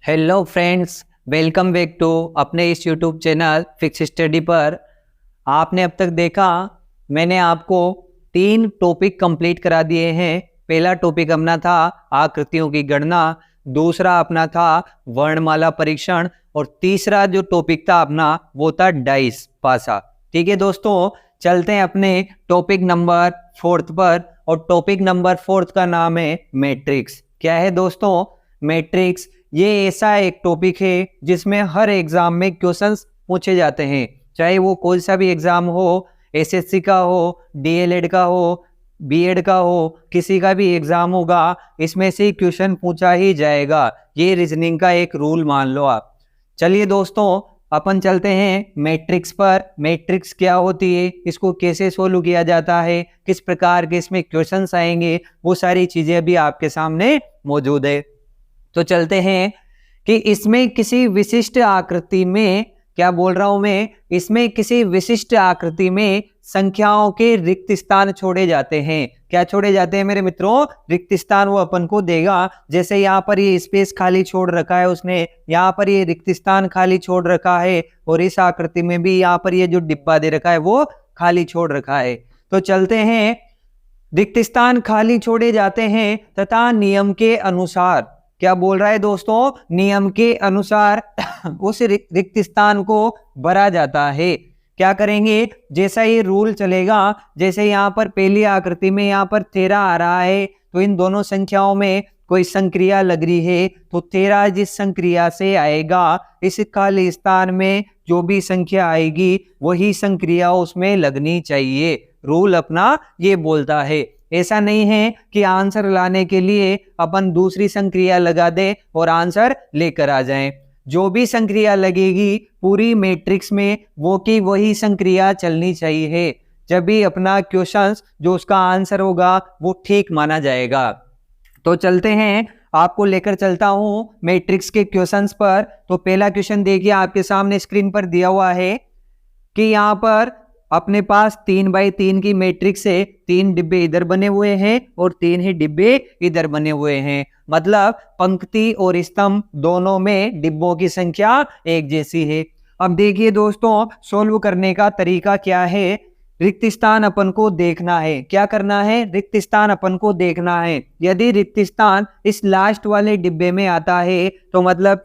Hello friends, welcome back to अपने इस YouTube channel fix study पर। आपने अब तक देखा मैंने आपको 3 टॉपिक कंप्लीट करा दिए हैं। पहला टॉपिक अपना था आकृतियों की गणना, दूसरा अपना था वर्णमाला परीक्षण और तीसरा जो टॉपिक था अपना वो था डाइस पासा। ठीक है दोस्तों, चलते हैं अपने टॉपिक नंबर 4 पर। और टॉपिक नंबर 4 का नाम है मैट्रिक्स। क्या है दोस्तों मैट्रिक्स? ये ऐसा एक टॉपिक है जिसमें हर एग्जाम में क्वेश्चंस पूछे जाते हैं, चाहे वो कोई सा भी एग्जाम हो, एसएससी का हो, डीएलएड का हो, बीएड का हो, किसी का भी एग्जाम होगा, इसमें से क्वेश्चन पूछा ही जाएगा। ये रीजनिंग का एक रूल मान लो आप। चलिए दोस्तों, अपन चलते हैं मैट्रिक्स पर। मैट्रिक्स क्या होती है, इसको कैसे सोल्व किया जाता है, किस प्रकार के इसमें क्वेश्चंस आएंगे, वो सारी चीजें अभी आपके सामने मौजूद है। तो चलते हैं कि इसमें किसी विशिष्ट आकृति में, क्या बोल रहा हूं मैं, इसमें किसी विशिष्ट आकृति में संख्याओं के रिक्त स्थान छोड़े जाते हैं। क्या छोड़े जाते हैं मेरे मित्रों? रिक्त स्थान वो अपन को देगा। जैसे यहाँ पर ये स्पेस खाली छोड़ रखा है उसने, यहाँ पर ये रिक्त स्थान खाली छोड़ रखा है, और इस आकृति में भी यहाँ पर ये जो डिब्बा दे रखा है वो खाली छोड़ रखा है। तो चलते हैं, रिक्त स्थान खाली छोड़े जाते हैं तथा नियम के अनुसार, क्या बोल रहा है दोस्तों, नियम के अनुसार उस रिक्त स्थान को भरा जाता है। क्या करेंगे? जैसा ये रूल चलेगा, जैसे यहाँ पर पहली आकृति में यहाँ पर 13 आ रहा है, तो इन दोनों संख्याओं में कोई संक्रिया लग रही है, तो 13 जिस संक्रिया से आएगा, इस खाली स्थान में जो भी संख्या आएगी वही संक्रिया उसमें लगनी चाहिए। रूल अपना ये बोलता है। ऐसा नहीं है कि आंसर लाने के लिए अपन दूसरी संक्रिया लगा दे और आंसर लेकर आ जाएं। जो भी संक्रिया लगेगी पूरी मैट्रिक्स में वो की वही संक्रिया चलनी चाहिए, जब भी अपना क्वेश्चन जो उसका आंसर होगा वो ठीक माना जाएगा। तो चलते हैं, आपको लेकर चलता हूं मैट्रिक्स के क्वेश्चंस पर। तो पहला क्वेश्चन देखिए, आपके सामने स्क्रीन पर दिया हुआ है कि यहाँ पर अपने पास 3x3 की मैट्रिक्स है, 3 डिब्बे इधर बने हुए हैं और 3 ही डिब्बे इधर बने हुए हैं। मतलब पंक्ति और स्तंभ दोनों में डिब्बों की संख्या एक जैसी है। अब देखिए दोस्तों, सोल्व करने का तरीका क्या है। रिक्त स्थान अपन को देखना है। क्या करना है? रिक्त स्थान अपन को देखना है। यदि रिक्त स्थान इस लास्ट वाले डिब्बे में आता है तो मतलब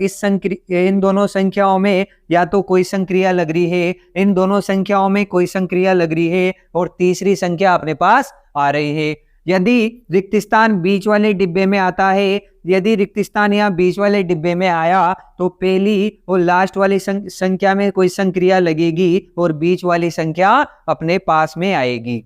इन दोनों संख्याओं में या तो कोई संक्रिया लग रही है, इन दोनों संख्याओं में कोई संक्रिया लग रही है, और तीसरी संख्या अपने पास आ रही है। यदि रिक्त स्थान बीच वाले डिब्बे में आता है, यदि रिक्त स्थान यहाँ बीच वाले डिब्बे में आया तो पहली और लास्ट वाली संख्या में कोई संक्रिया लगेगी और बीच वाली संख्या अपने पास में आएगी।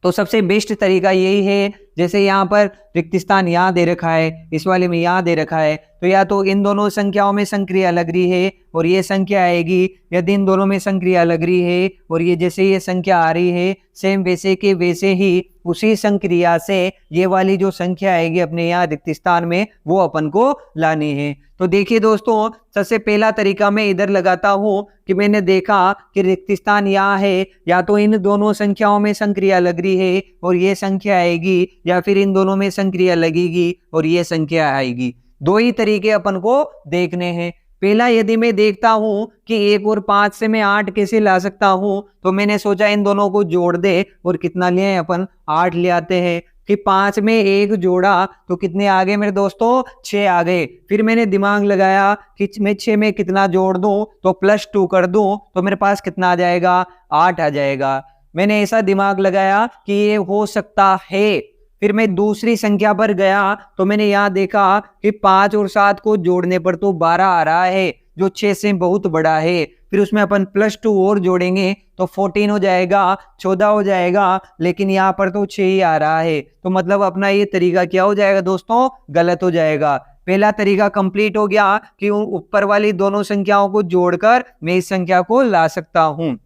तो सबसे बेस्ट तरीका यही है, जैसे यहाँ पर रिक्त स्थान यहाँ दे रखा है, इस वाले में यहाँ दे रखा है, तो या तो इन दोनों संख्याओं में संक्रिया लग रही है और ये संख्या आएगी, यदि इन दोनों में संक्रिया लग रही है और ये जैसे ये संख्या आ रही है, सेम वैसे के वैसे ही उसी संक्रिया से ये वाली जो संख्या आएगी अपने यहाँ रिक्त स्थान में वो अपन को लानी है। तो देखिए दोस्तों, सबसे पहला तरीका मैं इधर लगाता हूँ कि मैंने देखा कि रिक्त स्थान यहाँ है, या तो इन दोनों संख्याओं में संक्रिया लग रही है और ये संख्या आएगी, या फिर इन दोनों में संक्रिया लगेगी और ये संख्या आएगी। दो ही तरीके अपन को देखने हैं। पहला, यदि मैं देखता हूं कि 1 और 5 से मैं 8 कैसे ला सकता हूं, तो मैंने सोचा इन दोनों को जोड़ दे, और कितना लिए अपन 8 ले आते हैं। कि 5 में 1 जोड़ा तो कितने आ गए मेरे दोस्तों? 6 आ गए। फिर मैंने दिमाग लगाया कि मैं 6 में कितना जोड़ दूं, तो +2 कर दूं तो मेरे पास कितना आ जाएगा? 8 आ जाएगा। मैंने ऐसा दिमाग लगाया कि ये हो सकता है। फिर मैं दूसरी संख्या पर गया तो मैंने यहाँ देखा कि 5 और 7 को जोड़ने पर तो 12 आ रहा है, जो 6 से बहुत बड़ा है। फिर उसमें अपन +2 और जोड़ेंगे तो 14 हो जाएगा, 14 हो जाएगा, लेकिन यहाँ पर तो 6 ही आ रहा है। तो मतलब अपना ये तरीका क्या हो जाएगा दोस्तों? गलत हो जाएगा। पहला तरीका कंप्लीट हो गया कि ऊपर वाली दोनों संख्याओं को जोड़कर मैं इस संख्या को ला सकता हूँ।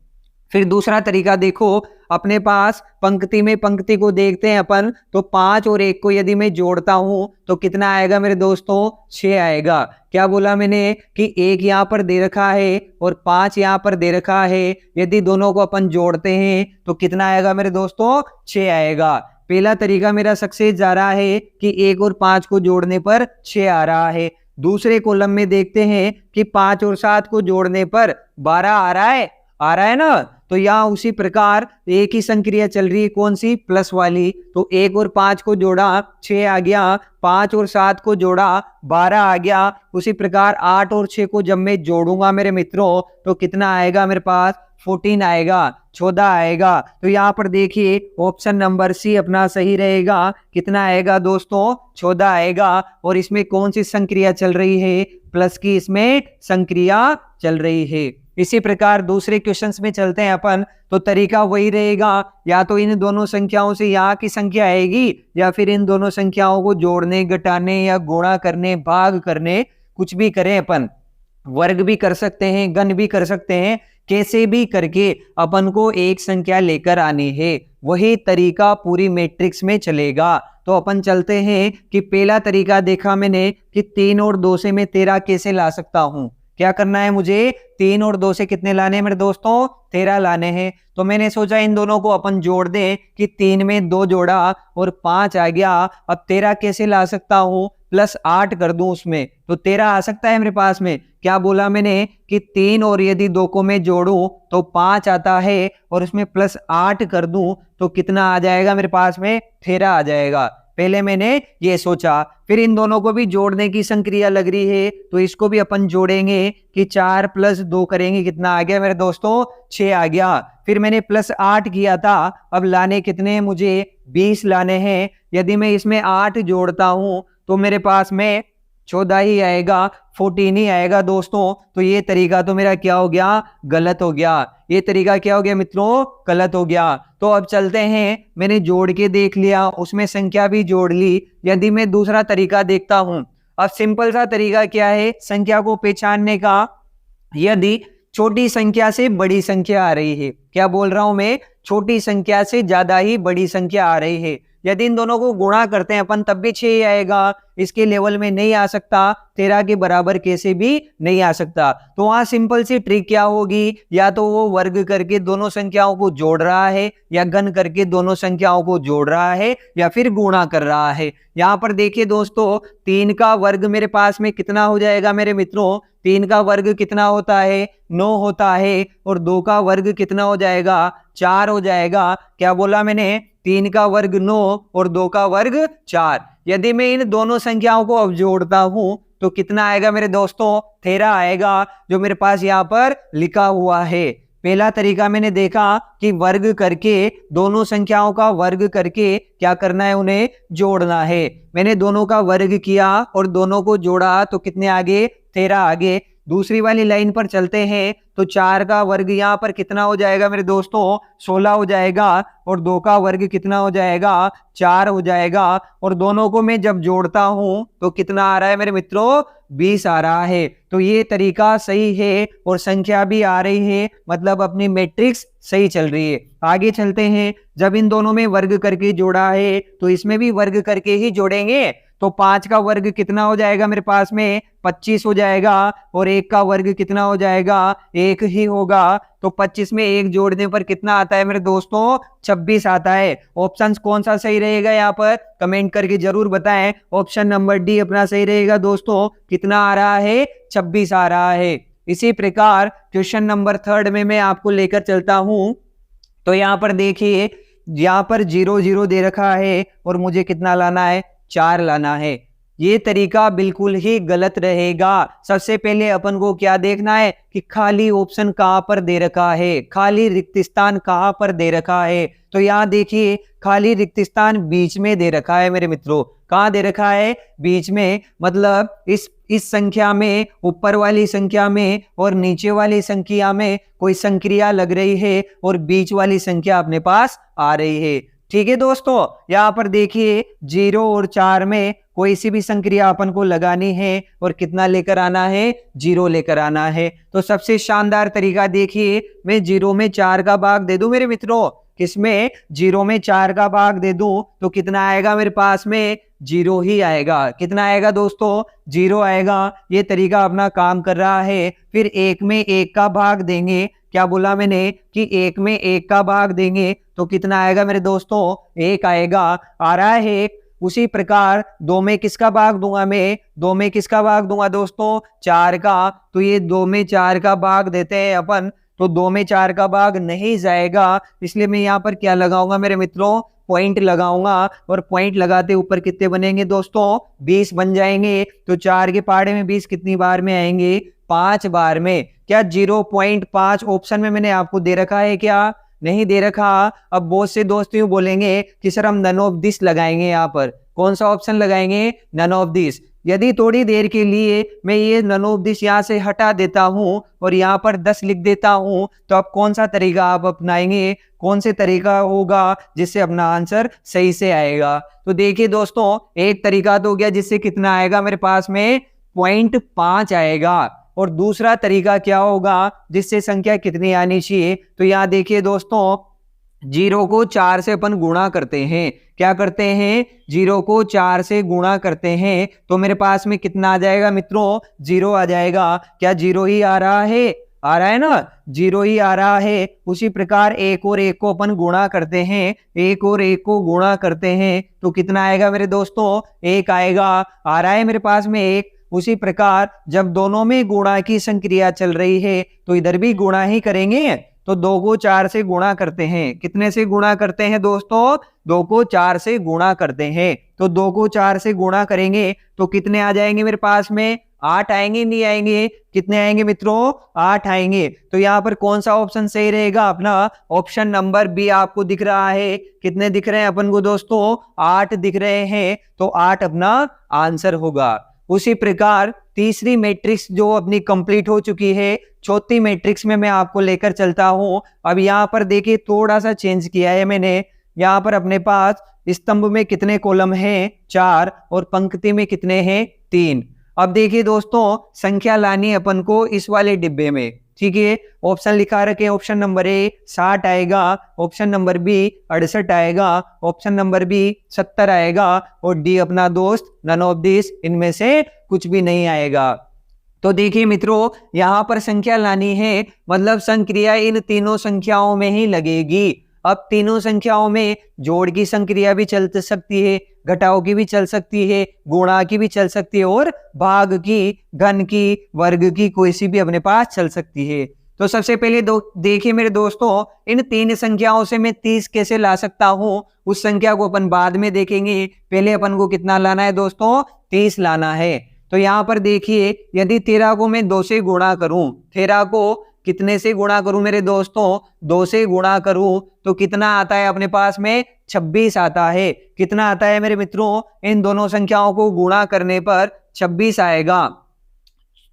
फिर दूसरा तरीका देखो, अपने पास पंक्ति में पंक्ति को देखते हैं अपन, तो 5 और 1 को यदि मैं जोड़ता हूं तो कितना आएगा मेरे दोस्तों? 6 आएगा। क्या बोला मैंने कि 1 यहाँ पर दे रखा है और 5 यहाँ पर दे रखा है, यदि दोनों को अपन जोड़ते हैं तो कितना आएगा मेरे दोस्तों? 6 आएगा। पहला तरीका मेरा सक्सेस जा रहा है कि 1 और 5 को जोड़ने पर 6 आ रहा है। दूसरे कॉलम में देखते हैं कि 5 और 7 को जोड़ने पर 12 आ रहा है ना। तो यहाँ उसी प्रकार एक ही संक्रिया चल रही है, कौन सी? प्लस वाली। तो 1 और 5 को जोड़ा 6 आ गया, 5 और 7 को जोड़ा 12 आ गया। उसी प्रकार 8 और 6 को जब मैं जोड़ूंगा मेरे मित्रों तो कितना आएगा मेरे पास? 14 आएगा, 14 आएगा। तो यहाँ पर देखिए ऑप्शन नंबर सी अपना सही रहेगा। कितना आएगा दोस्तों? 14 आएगा। और इसमें कौन सी संक्रिया चल रही है? प्लस की इसमें संक्रिया चल रही है। इसी प्रकार दूसरे क्वेश्चंस में चलते हैं अपन, तो तरीका वही रहेगा, या तो इन दोनों संख्याओं से यहाँ की संख्या आएगी या फिर इन दोनों संख्याओं को जोड़ने, घटाने या गुणा करने, भाग करने, कुछ भी करें अपन, वर्ग भी कर सकते हैं, गण भी कर सकते हैं, कैसे भी करके अपन को एक संख्या लेकर आनी है। वही तरीका पूरी मैट्रिक्स में चलेगा। तो अपन चलते हैं कि पहला तरीका देखा मैंने कि 3 और 2 से मैं 13 कैसे ला सकता हूं। क्या करना है मुझे? 3 और 2 से कितने लाने हैं मेरे दोस्तों? 13 लाने हैं। तो मैंने सोचा इन दोनों को अपन जोड़ दें कि 3 में 2 जोड़ा और 5 आ गया। अब 13 कैसे ला सकता हूं? प्लस 8 कर दूं उसमें, तो 13 आ सकता है मेरे पास में। क्या बोला मैंने कि 3 और यदि 2 को मैं जोड़ूं तो 5 आता है और उसमें प्लस 8 कर दूं तो कितना आ जाएगा मेरे पास में? 13 आ जाएगा। पहले मैंने ये सोचा, फिर इन दोनों को भी जोड़ने की संक्रिया लग रही है तो इसको भी अपन जोड़ेंगे कि 4 + 2 करेंगे, कितना आ गया मेरे दोस्तों? 6 आ गया। फिर मैंने प्लस 8 किया था, अब लाने कितने? मुझे 20 लाने हैं। यदि मैं इसमें 8 जोड़ता हूं तो मेरे पास में 14 ही आएगा, 14 ही आएगा दोस्तों। तो ये तरीका तो मेरा क्या हो गया? गलत हो गया। ये तरीका क्या हो गया मित्रों? गलत हो गया। तो अब चलते हैं, मैंने जोड़ के देख लिया, उसमें संख्या भी जोड़ ली। यदि मैं दूसरा तरीका देखता हूं, अब सिंपल सा तरीका क्या है संख्या को पहचानने का? यदि छोटी संख्या से बड़ी संख्या आ रही है, क्या बोल रहा हूं मैं? छोटी संख्या से ज्यादा ही बड़ी संख्या आ रही है, यदि इन दोनों को गुणा करते हैं अपन तब भी 6 ही आएगा। इसके लेवल में नहीं आ सकता, 13 के बराबर कैसे भी नहीं आ सकता। तो वहां सिंपल सी ट्रिक क्या होगी? या तो वो वर्ग करके दोनों संख्याओं को जोड़ रहा है, या घन करके दोनों संख्याओं को जोड़ रहा है, या फिर गुणा कर रहा है। यहाँ पर देखिए दोस्तों, 3 का वर्ग मेरे पास में कितना हो जाएगा मेरे मित्रों? 3 का वर्ग कितना होता है? 9 होता है। और 2 का वर्ग कितना हो जाएगा? 4 हो जाएगा। क्या बोला मैंने? 3 का वर्ग 9 और 2 का वर्ग 4। यदि मैं इन दोनों संख्याओं को अब जोड़ता हूं तो कितना आएगा मेरे दोस्तों? 13 आएगा, जो मेरे पास यहाँ पर लिखा हुआ है। पहला तरीका मैंने देखा कि वर्ग करके, दोनों संख्याओं का वर्ग करके क्या करना है? उन्हें जोड़ना है। मैंने दोनों का वर्ग किया और दोनों को जोड़ा तो कितने आगे? 13 आगे। दूसरी वाली लाइन पर चलते हैं, तो 4 का वर्ग यहाँ पर कितना हो जाएगा मेरे दोस्तों? 16 हो जाएगा। और 2 का वर्ग कितना हो जाएगा? 4 हो जाएगा। और दोनों को मैं जब जोड़ता हूं तो कितना आ रहा है मेरे मित्रों? 20 आ रहा है। तो ये तरीका सही है और संख्या भी आ रही है, मतलब अपनी मैट्रिक्स सही चल रही है। आगे चलते हैं, जब इन दोनों में वर्ग करके जोड़ा है तो इसमें भी वर्ग करके ही जोड़ेंगे। तो 5 का वर्ग कितना हो जाएगा मेरे पास में? 25 हो जाएगा। और 1 का वर्ग कितना हो जाएगा? 1 ही होगा। तो 25 में 1 जोड़ने पर कितना आता है मेरे दोस्तों? 26 आता है। ऑप्शन कौन सा सही रहेगा यहाँ पर? कमेंट करके जरूर बताएं। ऑप्शन नंबर डी अपना सही रहेगा दोस्तों। कितना आ रहा है? 26 आ रहा है। इसी प्रकार क्वेश्चन नंबर 3 में मैं आपको लेकर चलता हूं। तो यहाँ पर देखिए, यहाँ पर 0 0 दे रखा है और मुझे कितना लाना है? 4 लाना है। ये तरीका बिल्कुल ही गलत रहेगा। सबसे पहले अपन को क्या देखना है कि खाली ऑप्शन कहां पर दे रखा है, खाली रिक्त स्थान कहां पर दे रखा है। तो यहाँ देखिए, खाली रिक्त स्थान बीच में दे रखा है मेरे मित्रों। कहां दे रखा है? बीच में। मतलब इस संख्या में, ऊपर वाली संख्या में और नीचे वाली संख्या में कोई संक्रिया लग रही है और बीच वाली संख्या अपने पास आ रही है। ठीक है दोस्तों, यहाँ पर देखिए 0 और 4 में कोई सी भी संक्रिया अपन को लगानी है और कितना लेकर आना है? 0 लेकर आना है। तो सबसे शानदार तरीका देखिए, मैं 0 में 4 का भाग दे दूं मेरे मित्रों। किसमें, 0 में 4 का भाग दे दूं तो कितना आएगा मेरे पास में, 0 ही आएगा। कितना आएगा दोस्तों, 0 आएगा। ये तरीका अपना काम कर रहा है। फिर 1 में 1 का भाग देंगे, क्या बोला मैंने कि 1 में 1 का भाग देंगे तो कितना आएगा मेरे दोस्तों, 1 आएगा। आ रहा है 1। उसी प्रकार 2 में किसका भाग दूंगा मैं, 2 में किसका भाग दूंगा दोस्तों, 4 का। तो ये 2 में 4 का भाग देते हैं अपन, तो 2 में 4 का भाग नहीं जाएगा, इसलिए मैं यहाँ पर क्या लगाऊंगा मेरे मित्रों, पॉइंट लगाऊंगा। और पॉइंट लगाते ऊपर कितने बनेंगे दोस्तों, 20 बन जाएंगे। तो 4 के पहाड़े में 20 कितनी बार में आएंगे, 5 बार में। क्या 0.5 ऑप्शन में मैंने आपको दे रखा है, क्या नहीं दे रखा। अब बहुत से दोस्त यूं बोलेंगे कि सर हम नन ऑफ दिस लगाएंगे, यहाँ पर कौन सा ऑप्शन लगाएंगे, नन ऑफ दिस। यदि थोड़ी देर के लिए मैं ये नन ऑफ दिस यहाँ से हटा देता हूं और यहाँ पर 10 लिख देता हूं, तो अब कौन सा तरीका आप अपनाएंगे, कौन से तरीका होगा जिससे अपना आंसर सही से आएगा। तो देखिए दोस्तों, एक तरीका तो हो गया जिससे कितना आएगा मेरे पास में 0.5 आएगा। और दूसरा तरीका क्या होगा जिससे संख्या कितनी आनी चाहिए, तो यहाँ देखिए दोस्तों, 0 को 4 से अपन गुणा करते हैं। क्या करते हैं, 0 को 4 से गुणा करते हैं, तो मेरे पास में कितना आ जाएगा मित्रों, 0 आ जाएगा। क्या 0 ही आ रहा है, आ रहा है ना, 0 ही आ रहा है। उसी प्रकार 1 और 1 को अपन गुणा करते हैं, 1 और 1 को गुणा करते हैं तो कितना आएगा मेरे दोस्तों, 1 आएगा। आ रहा है मेरे पास में 1। उसी प्रकार जब दोनों में गुणा की संक्रिया चल रही है तो इधर भी गुणा ही करेंगे। तो 2 को 4 से गुणा करते हैं, कितने से गुणा करते हैं दोस्तों, 2 को 4 से गुणा करते हैं। तो 2 को 4 से गुणा करेंगे तो कितने आ जाएंगे मेरे पास में, 8 आएंगे, नहीं आएंगे, कितने आएंगे मित्रों, 8 आएंगे। तो यहाँ पर कौन सा ऑप्शन सही रहेगा, अपना ऑप्शन नंबर बी आपको दिख रहा है। कितने दिख रहे हैं अपन को दोस्तों, 8 दिख रहे हैं, तो 8 अपना आंसर होगा। उसी प्रकार तीसरी मैट्रिक्स जो अपनी कंप्लीट हो चुकी है, चौथी मैट्रिक्स में मैं आपको लेकर चलता हूं। अब यहाँ पर देखिए थोड़ा सा चेंज किया है मैंने। यहाँ पर अपने पास स्तंभ में कितने कॉलम हैं, 4, और पंक्ति में कितने हैं, 3। अब देखिए दोस्तों, संख्या लानी है अपन को इस वाले डिब्बे में, ठीक है। ऑप्शन लिखा रखे, ऑप्शन नंबर ए 60 आएगा, ऑप्शन नंबर बी 68 आएगा, ऑप्शन नंबर बी 70 आएगा, और डी अपना दोस्त नन ऑफ दिस, इनमें से कुछ भी नहीं आएगा। तो देखिए मित्रों, यहाँ पर संख्या लानी है, मतलब संक्रिया इन तीनों संख्याओं में ही लगेगी। अब तीनों संख्याओं में जोड़ की संक्रिया भी चल सकती है, घटाव की भी चल सकती है, गुणा की भी चल सकती है, और भाग की, घन की, वर्ग की, कोई सी भी अपने पास चल सकती है। तो सबसे पहले देखिए मेरे दोस्तों, इन 3 संख्याओं से मैं 30 कैसे ला सकता हूं, उस संख्या को अपन बाद में देखेंगे। पहले अपन को कितना लाना है दोस्तों, 30 लाना है। तो यहाँ पर देखिए, यदि 13 को मैं 2 से गुणा करूं, 13 को कितने से गुणा करूं मेरे दोस्तों, 2 से गुणा करूं तो कितना आता है अपने पास में, 26 आता है। कितना आता है मेरे मित्रों, इन दोनों संख्याओं को गुणा करने पर 26 आएगा।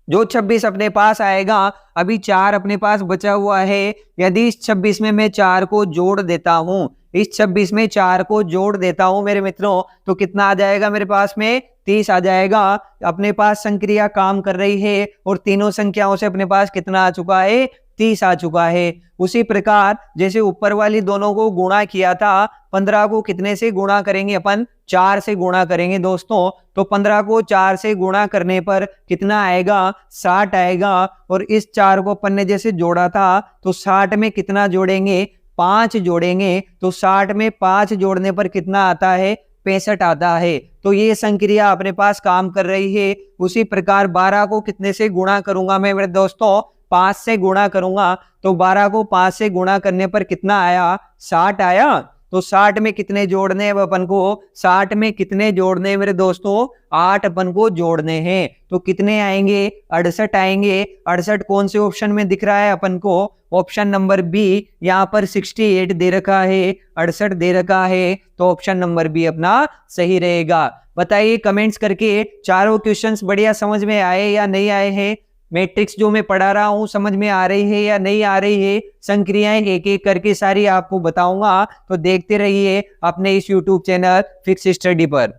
जो 26 अपने पास आएगा, अभी 4 अपने पास बचा हुआ है। यदि इस 26 में मैं 4 को जोड़ देता हूं, इस 26 में 4 को जोड़ देता हूं मेरे मित्रों, तो कितना आ जाएगा मेरे पास में, 30 आ जाएगा। अपने पास संक्रिया काम कर रही है और तीनों संख्याओं से अपने पास कितना आ चुका है, 30 आ चुका है। उसी प्रकार जैसे ऊपर वाली दोनों को गुणा किया था, 15 को कितने से गुणा करेंगे अपन, 4 से गुणा करेंगे दोस्तों। तो 15 को 4 से गुणा करने पर कितना आएगा, 60 आएगा। और इस 4 को अपन ने जैसे जोड़ा था, तो 60 में कितना जोड़ेंगे, 5 जोड़ेंगे। तो 60 में 5 जोड़ने पर कितना आता है, 65 आता है। तो ये संक्रिया अपने पास काम कर रही है। उसी प्रकार 12 को कितने से गुणा करूंगा मैं मेरे दोस्तों, 5 से गुणा करूंगा। तो 12 को 5 से गुणा करने पर कितना आया, 60 आया। तो 60 में कितने जोड़ने हैं अपन को, 60 में कितने जोड़ने हैं मेरे दोस्तों, 8 अपन को जोड़ने हैं। तो कितने आएंगे, 68 आएंगे। 68 कौन से ऑप्शन में दिख रहा है अपन को, ऑप्शन नंबर बी। यहाँ पर 68 दे रखा है, 68 दे रखा है, तो ऑप्शन नंबर बी अपना सही रहेगा। बताइए कमेंट्स करके, चारों क्वेश्चंस बढ़िया समझ में आए या नहीं आए हैं, मैट्रिक्स जो मैं पढ़ा रहा हूं समझ में आ रही है या नहीं आ रही है। संक्रियाएं एक एक करके सारी आपको बताऊंगा, तो देखते रहिए अपने इस YouTube चैनल फिक्स स्टडी पर।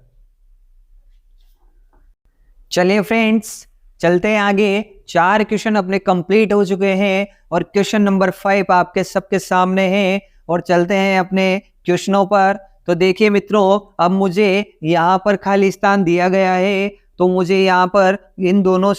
चलिए फ्रेंड्स, चलते हैं आगे। 4 क्वेश्चन अपने कंप्लीट हो चुके हैं और क्वेश्चन नंबर 5 आपके सबके सामने है। और चलते हैं अपने क्वेश्चनों पर। तो देखिए मित्रों, अब मुझे यहाँ पर खाली स्थान दिया गया है, तो मुझे यहाँ पर इन दोनों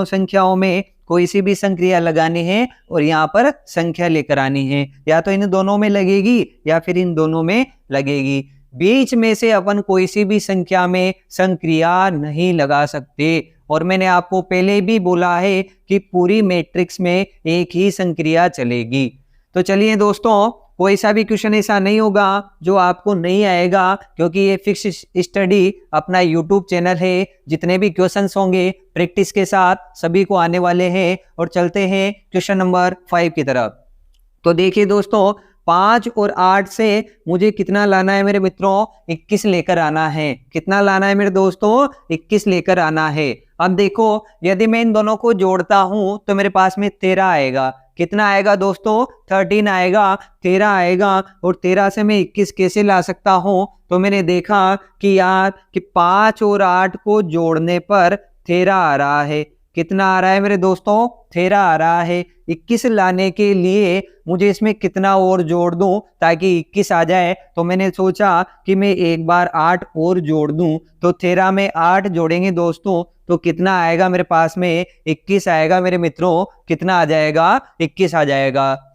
संख्याओं में कोई सी भी संक्रिया लगानी है और यहाँ पर संख्या लेकर आनी है। या तो इन दोनों में लगेगी या फिर इन दोनों में लगेगी। बीच में से अपन कोई सी भी संख्या में संक्रिया नहीं लगा सकते। और मैंने आपको पहले भी बोला है कि पूरी मैट्रिक्स में एक ही संक्रिया चलेगी। तो चलिए दोस्तों, कोई सा भी क्वेश्चन ऐसा नहीं होगा जो आपको नहीं आएगा, क्योंकि ये फिक्स स्टडी अपना यूट्यूब चैनल है। जितने भी क्वेश्चंस होंगे प्रैक्टिस के साथ सभी को आने वाले हैं। और चलते हैं क्वेश्चन नंबर 5 की तरफ। तो देखिए दोस्तों, 5 और 8 से मुझे कितना लाना है मेरे मित्रों? 21 लेकर आना है। कितना लाना है मेरे दोस्तों? 21 लेकर आना है। अब देखो, यदि मैं इन दोनों को जोड़ता हूं तो मेरे पास में 13 आएगा। कितना आएगा दोस्तों? 13 आएगा, 13 आएगा। और 13 से मैं 21 कैसे ला सकता हूं? तो मैंने देखा कि यार कि 5 और 8 को जोड़ने पर 13 आ रहा है। कितना आ रहा है मेरे दोस्तों? 13 आ रहा है। 21 लाने के लिए मुझे इसमें कितना और जोड़ दूं ताकि 21 आ जाए? तो मैंने सोचा कि मैं एक बार 8 और जोड़ दूं। तो 13 में 8 जोड़ेंगे दोस्तों, तो कितना आएगा मेरे पास में? 21 आएगा मेरे मित्रों। कितना आ जाएगा? 21 आ जाएगा।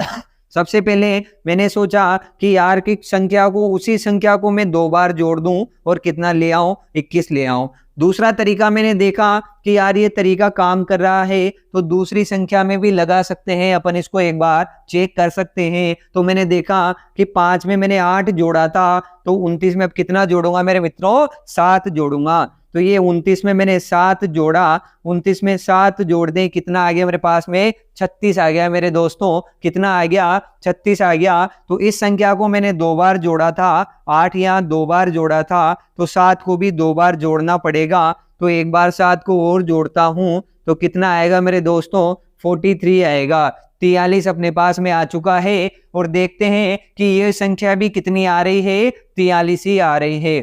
सबसे पहले मैंने सोचा कि यार की संख्या को, उसी संख्या को मैं 2 बार जोड़ दूं और कितना ले आऊं? 21 ले आऊं। दूसरा तरीका मैंने देखा कि यार ये तरीका काम कर रहा है, तो दूसरी संख्या में भी लगा सकते हैं अपन, इसको एक बार चेक कर सकते हैं। तो मैंने देखा कि 5 में मैंने 8 जोड़ा था, तो 29 में अब कितना जोड़ूंगा मेरे मित्रों? 7 जोड़ूंगा। तो ये 29 में मैंने 7 जोड़ा। 29 में 7 जोड़ दें, कितना आ गया मेरे पास में? 36 आ गया मेरे दोस्तों। कितना आ गया? 36 आ गया। तो इस संख्या को मैंने 2 बार जोड़ा था, 8 यहाँ 2 बार जोड़ा था, तो 7 को भी 2 बार जोड़ना पड़ेगा। तो एक बार 7 को और जोड़ता हूं तो कितना आएगा मेरे दोस्तों? 43 आएगा। 43 अपने पास में आ चुका है। और देखते हैं कि ये संख्या भी कितनी आ रही है? 43 ही आ रही है।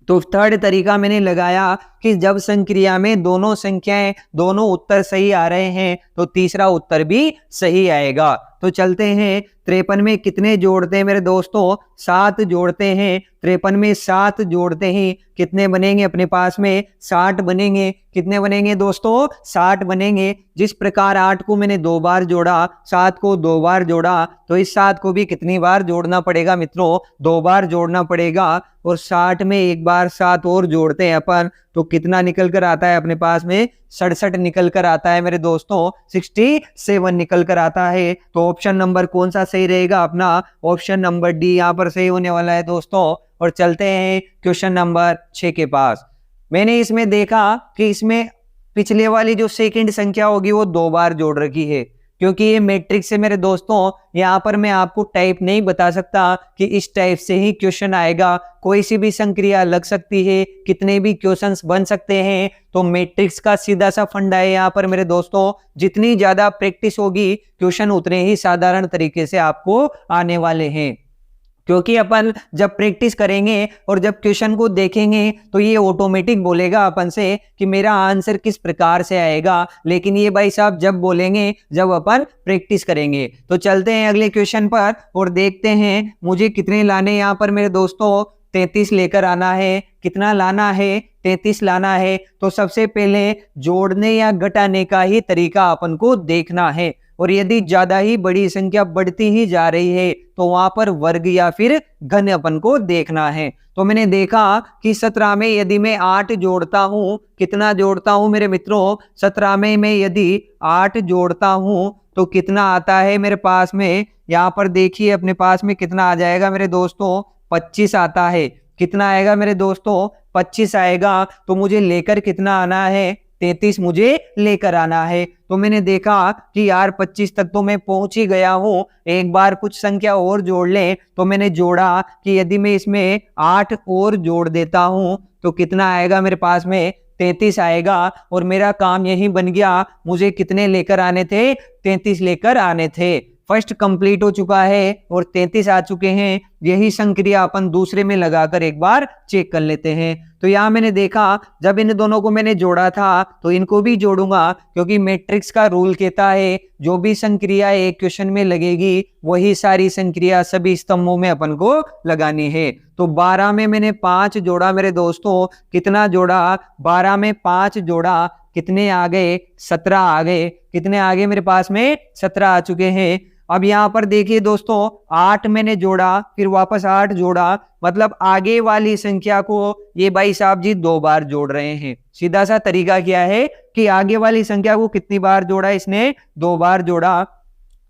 तो थर्ड तरीका मैंने लगाया कि जब संक्रिया में दोनों संख्याएं, दोनों उत्तर सही आ रहे हैं, तो तीसरा उत्तर भी सही आएगा। तो चलते हैं, 53 में कितने जोड़ते हैं मेरे दोस्तों? 7 जोड़ते हैं। 53 में 7 जोड़ते हैं, कितने बनेंगे अपने पास में? 60 बनेंगे। कितने बनेंगे दोस्तों? 60 बनेंगे। जिस प्रकार 8 को मैंने 2 बार जोड़ा, 7 को 2 बार जोड़ा, तो इस 7 को भी कितनी बार जोड़ना पड़ेगा मित्रों? 2 बार जोड़ना पड़ेगा। और 60 में एक बार 7 और जोड़ते हैं अपन, तो कितना निकल कर आता है अपने पास में? 67 निकल कर आता है मेरे दोस्तों। 67 निकल कर आता है। तो ऑप्शन नंबर कौन सा सही रहेगा अपना? ऑप्शन नंबर डी यहाँ पर सही होने वाला है दोस्तों। और चलते हैं क्वेश्चन नंबर 6 के पास। मैंने इसमें देखा कि इसमें पिछले वाली जो सेकंड संख्या होगी वो 2 बार जोड़ रखी है। क्योंकि ये मैट्रिक्स है मेरे दोस्तों, यहाँ पर मैं आपको टाइप नहीं बता सकता कि इस टाइप से ही क्वेश्चन आएगा। कोई सी भी संक्रिया लग सकती है, कितने भी क्वेश्चंस बन सकते हैं। तो मैट्रिक्स का सीधा सा फंडा है यहाँ पर मेरे दोस्तों। जितनी ज्यादा प्रैक्टिस होगी, क्वेश्चन उतने ही साधारण तरीके से आपको आने वाले हैं। क्योंकि अपन जब प्रैक्टिस करेंगे और जब क्वेश्चन को देखेंगे तो ये ऑटोमेटिक बोलेगा अपन से कि मेरा आंसर किस प्रकार से आएगा। लेकिन ये भाई साहब जब बोलेंगे जब अपन प्रैक्टिस करेंगे। तो चलते हैं अगले क्वेश्चन पर और देखते हैं मुझे कितने लाने यहाँ पर मेरे दोस्तों। 33 लेकर आना है। कितना लाना है? 33 लाना है। तो सबसे पहले जोड़ने या घटाने का ही तरीका अपन को देखना है। और यदि ज्यादा ही बड़ी संख्या बढ़ती ही जा रही है तो वहां पर वर्ग या फिर घन अपन को देखना है। तो मैंने देखा कि 17 में यदि मैं 8 जोड़ता हूं, कितना जोड़ता हूं मेरे मित्रों? 17 में मैं यदि 8 जोड़ता हूं तो कितना आता है मेरे पास में? यहाँ पर देखिए अपने पास में कितना आ जाएगा मेरे दोस्तों? 25 आता है। कितना आएगा मेरे दोस्तों? 25 आएगा। तो मुझे लेकर कितना आना है? 33 मुझे लेकर आना है। तो मैंने देखा कि यार 25 तक तो मैं पहुंच ही गया हूं, एक बार कुछ संख्या और जोड़ लें। तो मैंने जोड़ा कि यदि मैं इसमें 8 और जोड़ देता हूं तो कितना आएगा मेरे पास में? 33 आएगा। और मेरा काम यही बन गया। मुझे कितने लेकर आने थे? 33 लेकर आने थे। फर्स्ट कंप्लीट हो चुका है और 33 आ चुके हैं। यही संक्रिया अपन दूसरे में लगाकर एक बार चेक कर लेते हैं। तो यहाँ मैंने देखा जब इन दोनों को मैंने जोड़ा था तो इनको भी जोड़ूंगा, क्योंकि मैट्रिक्स का रूल कहता है जो भी संक्रिया एक क्वेश्चन में लगेगी वही सारी संक्रिया सभी स्तंभों में अपन को लगानी है। तो 12 में मैंने 5 जोड़ा मेरे दोस्तों, कितना जोड़ा, 12 में 5 जोड़ा, कितने आ गए, 17 आ गए। कितने आ गए मेरे पास में, 17 आ चुके हैं। अब यहाँ पर देखिए दोस्तों 8 मैंने जोड़ा, फिर वापस 8 जोड़ा, मतलब आगे वाली संख्या को ये भाई साहब जी 2 बार जोड़ रहे हैं। सीधा सा तरीका क्या है कि आगे वाली संख्या को कितनी बार जोड़ा, इसने 2 बार जोड़ा।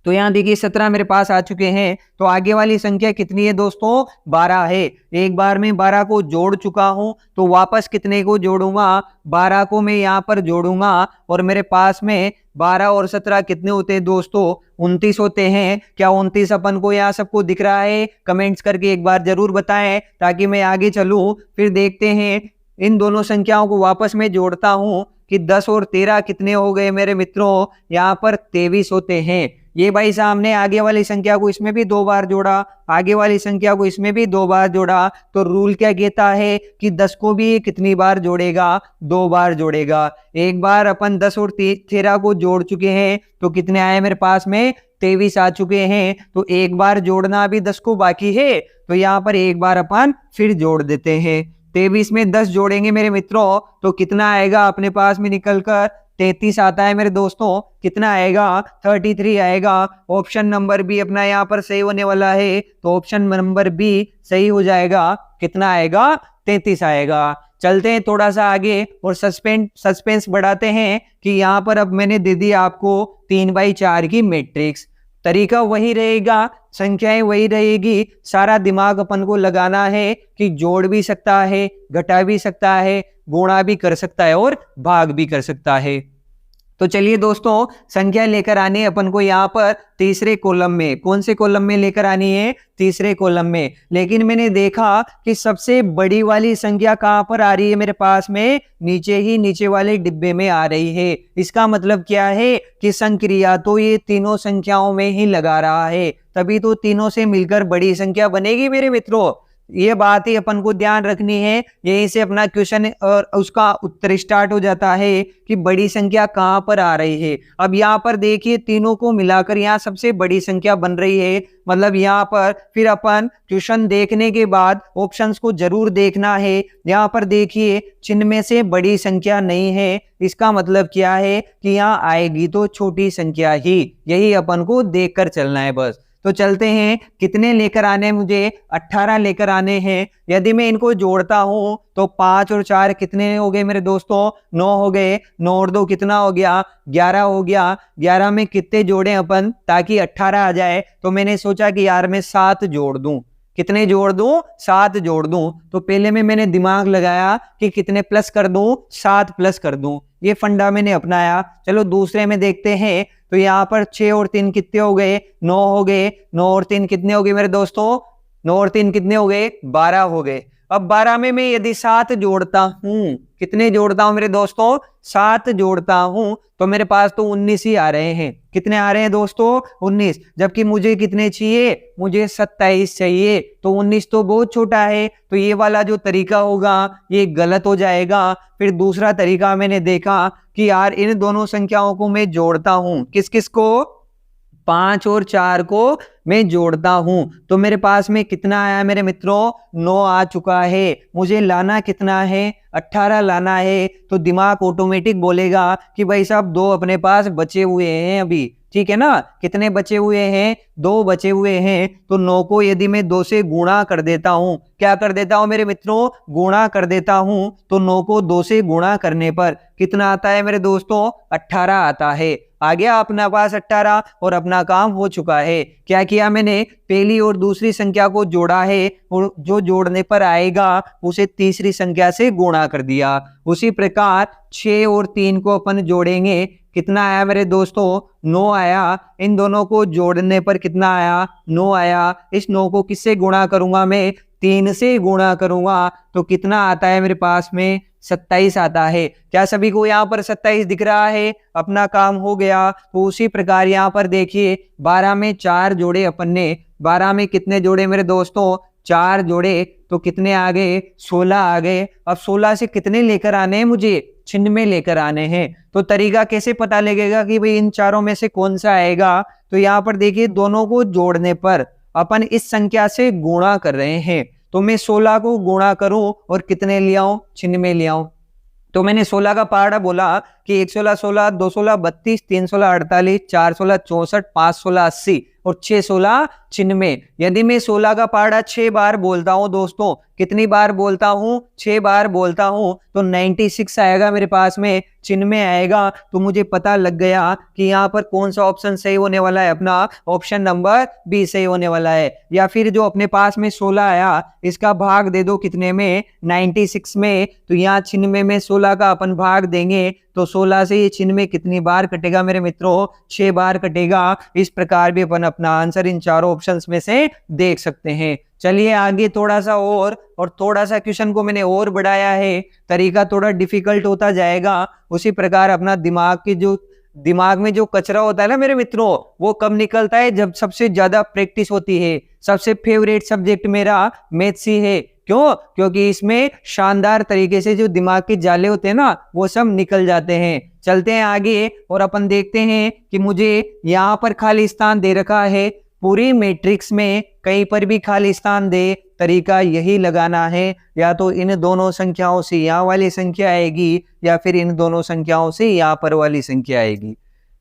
तो यहाँ देखिए 17 मेरे पास आ चुके हैं। तो आगे वाली संख्या कितनी है दोस्तों, 12 है। एक बार में 12 को जोड़ चुका हूं, तो वापस कितने को जोड़ूंगा, 12 को मैं यहाँ पर जोड़ूंगा और मेरे पास में 12 और 17 कितने होते हैं दोस्तों, 29 होते हैं। क्या 29 अपन को यहाँ सबको दिख रहा है? कमेंट्स करके एक बार जरूर बताएं ताकि मैं आगे चलूं। फिर देखते हैं इन दोनों संख्याओं को वापस में जोड़ता हूं कि 10 और 13 कितने हो गए मेरे मित्रों, यहाँ पर 23 होते हैं। ये भाई सामने आगे वाली संख्या को इसमें भी 2 बार जोड़ा, आगे वाली संख्या को इसमें भी 2 बार जोड़ा। तो रूल क्या कहता है कि 10 को भी कितनी बार जोड़ेगा, 2 बार जोड़ेगा। एक बार अपन 10 और 13 को जोड़ चुके हैं, तो कितने आए मेरे पास में, 23 आ चुके हैं। तो एक बार जोड़ना अभी 10 को बाकी है, तो यहाँ पर एक बार अपन फिर जोड़ देते हैं। 23 में 10 जोड़ेंगे मेरे मित्रों तो कितना आएगा अपने पास में निकलकर, 33 आता है मेरे दोस्तों। कितना आएगा, 33 आएगा। ऑप्शन नंबर बी अपना यहाँ पर सही होने वाला है, तो ऑप्शन नंबर बी सही हो जाएगा। कितना आएगा, 33 आएगा। चलते हैं थोड़ा सा आगे और सस्पेंस बढ़ाते हैं कि यहाँ पर अब मैंने दे दी आपको 3/4 की मैट्रिक्स। तरीका वही रहेगा, संख्याएं वही रहेगी, सारा दिमाग अपन को लगाना है कि जोड़ भी सकता है, घटा भी सकता है, गुणा भी कर सकता है और भाग भी कर सकता है। तो चलिए दोस्तों संख्या लेकर आने अपन को यहाँ पर तीसरे कॉलम में। कौन से कॉलम में लेकर आनी है, तीसरे कॉलम में। लेकिन मैंने देखा कि सबसे बड़ी वाली संख्या कहाँ पर आ रही है मेरे पास में, नीचे ही नीचे वाले डिब्बे में आ रही है। इसका मतलब क्या है कि संक्रिया तो ये तीनों संख्याओं में ही लगा रहा है, तभी तो तीनों से मिलकर बड़ी संख्या बनेगी मेरे मित्रों। ये बात ही अपन को ध्यान रखनी है। यहीं से अपना क्वेश्चन और उसका उत्तर स्टार्ट हो जाता है कि बड़ी संख्या कहाँ पर आ रही है। अब यहाँ पर देखिए तीनों को मिलाकर यहाँ सबसे बड़ी संख्या बन रही है। मतलब यहाँ पर फिर अपन क्वेश्चन देखने के बाद ऑप्शंस को जरूर देखना है। यहाँ पर देखिए चिन्ह में से बड़ी संख्या नहीं है, इसका मतलब क्या है कि यहाँ आएगी तो छोटी संख्या ही। यही अपन को देखकर चलना है बस। तो चलते हैं, कितने लेकर आने हैं मुझे, 18 लेकर आने हैं। यदि मैं इनको जोड़ता हूं तो 5 और 4 कितने हो गए मेरे दोस्तों, 9 हो गए। 9 और 2 कितना हो गया, 11 हो गया। 11 में कितने जोड़े अपन ताकि 18 आ जाए, तो मैंने सोचा कि यार मैं 7 जोड़ दूं। कितने जोड़ दूं, 7 जोड़ दूं। तो पहले में मैंने दिमाग लगाया कि कितने प्लस कर दूं, 7 प्लस कर दूं। ये फंडा मैंने अपनाया। चलो दूसरे में देखते हैं। तो यहाँ पर 6 और 3 कितने हो गए, 9 हो गए। 9 और 3 कितने हो गए मेरे दोस्तों, 9 और 3 कितने हो गए, 12 हो गए। अब 12 में मैं यदि 7 जोड़ता हूं, कितने जोड़ता हूं मेरे दोस्तों, 7 जोड़ता हूं, तो मेरे पास तो 19 ही आ रहे हैं। कितने आ रहे हैं दोस्तों, 19। जबकि मुझे कितने चाहिए, मुझे 27 चाहिए। तो 19 तो बहुत छोटा है, तो ये वाला जो तरीका होगा ये गलत हो जाएगा। फिर दूसरा तरीका मैंने देखा कि यार इन दोनों संख्याओं को मैं जोड़ता हूं, किस किस को, 5 और 4 को मैं जोड़ता हूं। तो मेरे पास में कितना आया मेरे मित्रों, 9 आ चुका है। मुझे लाना कितना है, 18 लाना है। तो दिमाग ऑटोमेटिक बोलेगा कि भाई साहब 2 अपने पास बचे हुए हैं अभी, ठीक है ना। कितने बचे हुए हैं, 2 बचे हुए हैं। तो 9 को यदि मैं 2 से गुणा कर देता हूं, क्या कर देता हूं मेरे मित्रों, गुणा कर देता हूं, तो 9 को 2 से गुणा करने पर कितना आता है मेरे दोस्तों, 18 आता है। आ गया अपना पास 18 और अपना काम हो चुका है। क्या किया मैंने, पहली और दूसरी संख्या को जोड़ा है और जो जोड़ने पर आएगा उसे तीसरी संख्या से गुणा कर दिया। उसी प्रकार 6 और 3 को अपन जोड़ेंगे। कितना आया मेरे दोस्तों, 9 आया। इन दोनों को जोड़ने पर कितना आया, 9 आया। इस 9 को किससे गुणा करूंगा मैं, 3 से गुणा करूंगा तो कितना आता है मेरे पास में 27 आता है। क्या सभी को यहाँ पर 27 दिख रहा है? अपना काम हो गया। तो उसी प्रकार यहाँ पर देखिए 12 में 4 जोड़े अपन ने, 12 में कितने जोड़े मेरे दोस्तों? 4 जोड़े, तो कितने आ गए? 16 आ गए। अब 16 से कितने लेकर आने हैं मुझे? छिन्नवे लेकर आने हैं। तो तरीका कैसे पता लगेगा कि भाई इन चारों में से कौन सा आएगा? तो यहाँ पर देखिए दोनों को जोड़ने पर अपन इस संख्या से गुणा कर रहे हैं। तो मैं 16 को गुणा करूं और कितने ले आऊं? छिन्नवे ले आऊं। तो मैंने 16 का पहाड़ा बोला कि 1 16 16, 2 16 32, 3 16 48, 4 16 64, 5 16 80 और 6 16 छिन्नवे। यदि मैं 16 का पहाड़ा 6 बार बोलता हूं दोस्तों, कितनी बार बोलता हूं? 6 बार बोलता हूं, तो 96 आएगा मेरे पास में, छिन्नवे आएगा। तो मुझे पता लग गया कि यहाँ पर कौन सा ऑप्शन सही होने वाला है, अपना ऑप्शन नंबर बी सही होने वाला है। या फिर जो अपने पास में 16 आया, इसका भाग दे दो कितने में? 96 में। तो यहाँ छिन्नवे में 16 का अपन भाग देंगे तो 16 से ये छिन्नवे कितनी बार कटेगा मेरे मित्रों? 6 बार कटेगा। इस प्रकार भी अपन अपना आंसर इन चारों ऑप्शंस में से देख सकते हैं। चलिए आगे थोड़ा सा और थोड़ा सा क्वेश्चन को मैंने और बढ़ाया है, तरीका थोड़ा डिफिकल्ट होता जाएगा। उसी प्रकार अपना दिमाग में जो कचरा होता है ना मेरे मित्रों, वो कब निकलता है? जब सबसे ज्यादा प्रैक्टिस होती है। सबसे फेवरेट सब्जेक्ट मेरा मैथ्स ही है। क्यों? क्योंकि इसमें शानदार तरीके से जो दिमाग के जाले होते हैं ना, वो सब निकल जाते हैं। चलते हैं आगे और अपन देखते हैं कि मुझे यहाँ पर खाली स्थान दे रखा है। पूरी मैट्रिक्स में कहीं पर भी खाली स्थान दे, तरीका यही लगाना है। या तो इन दोनों संख्याओं से यहाँ वाली संख्या आएगी या फिर इन दोनों संख्याओं से यहाँ पर वाली संख्या आएगी।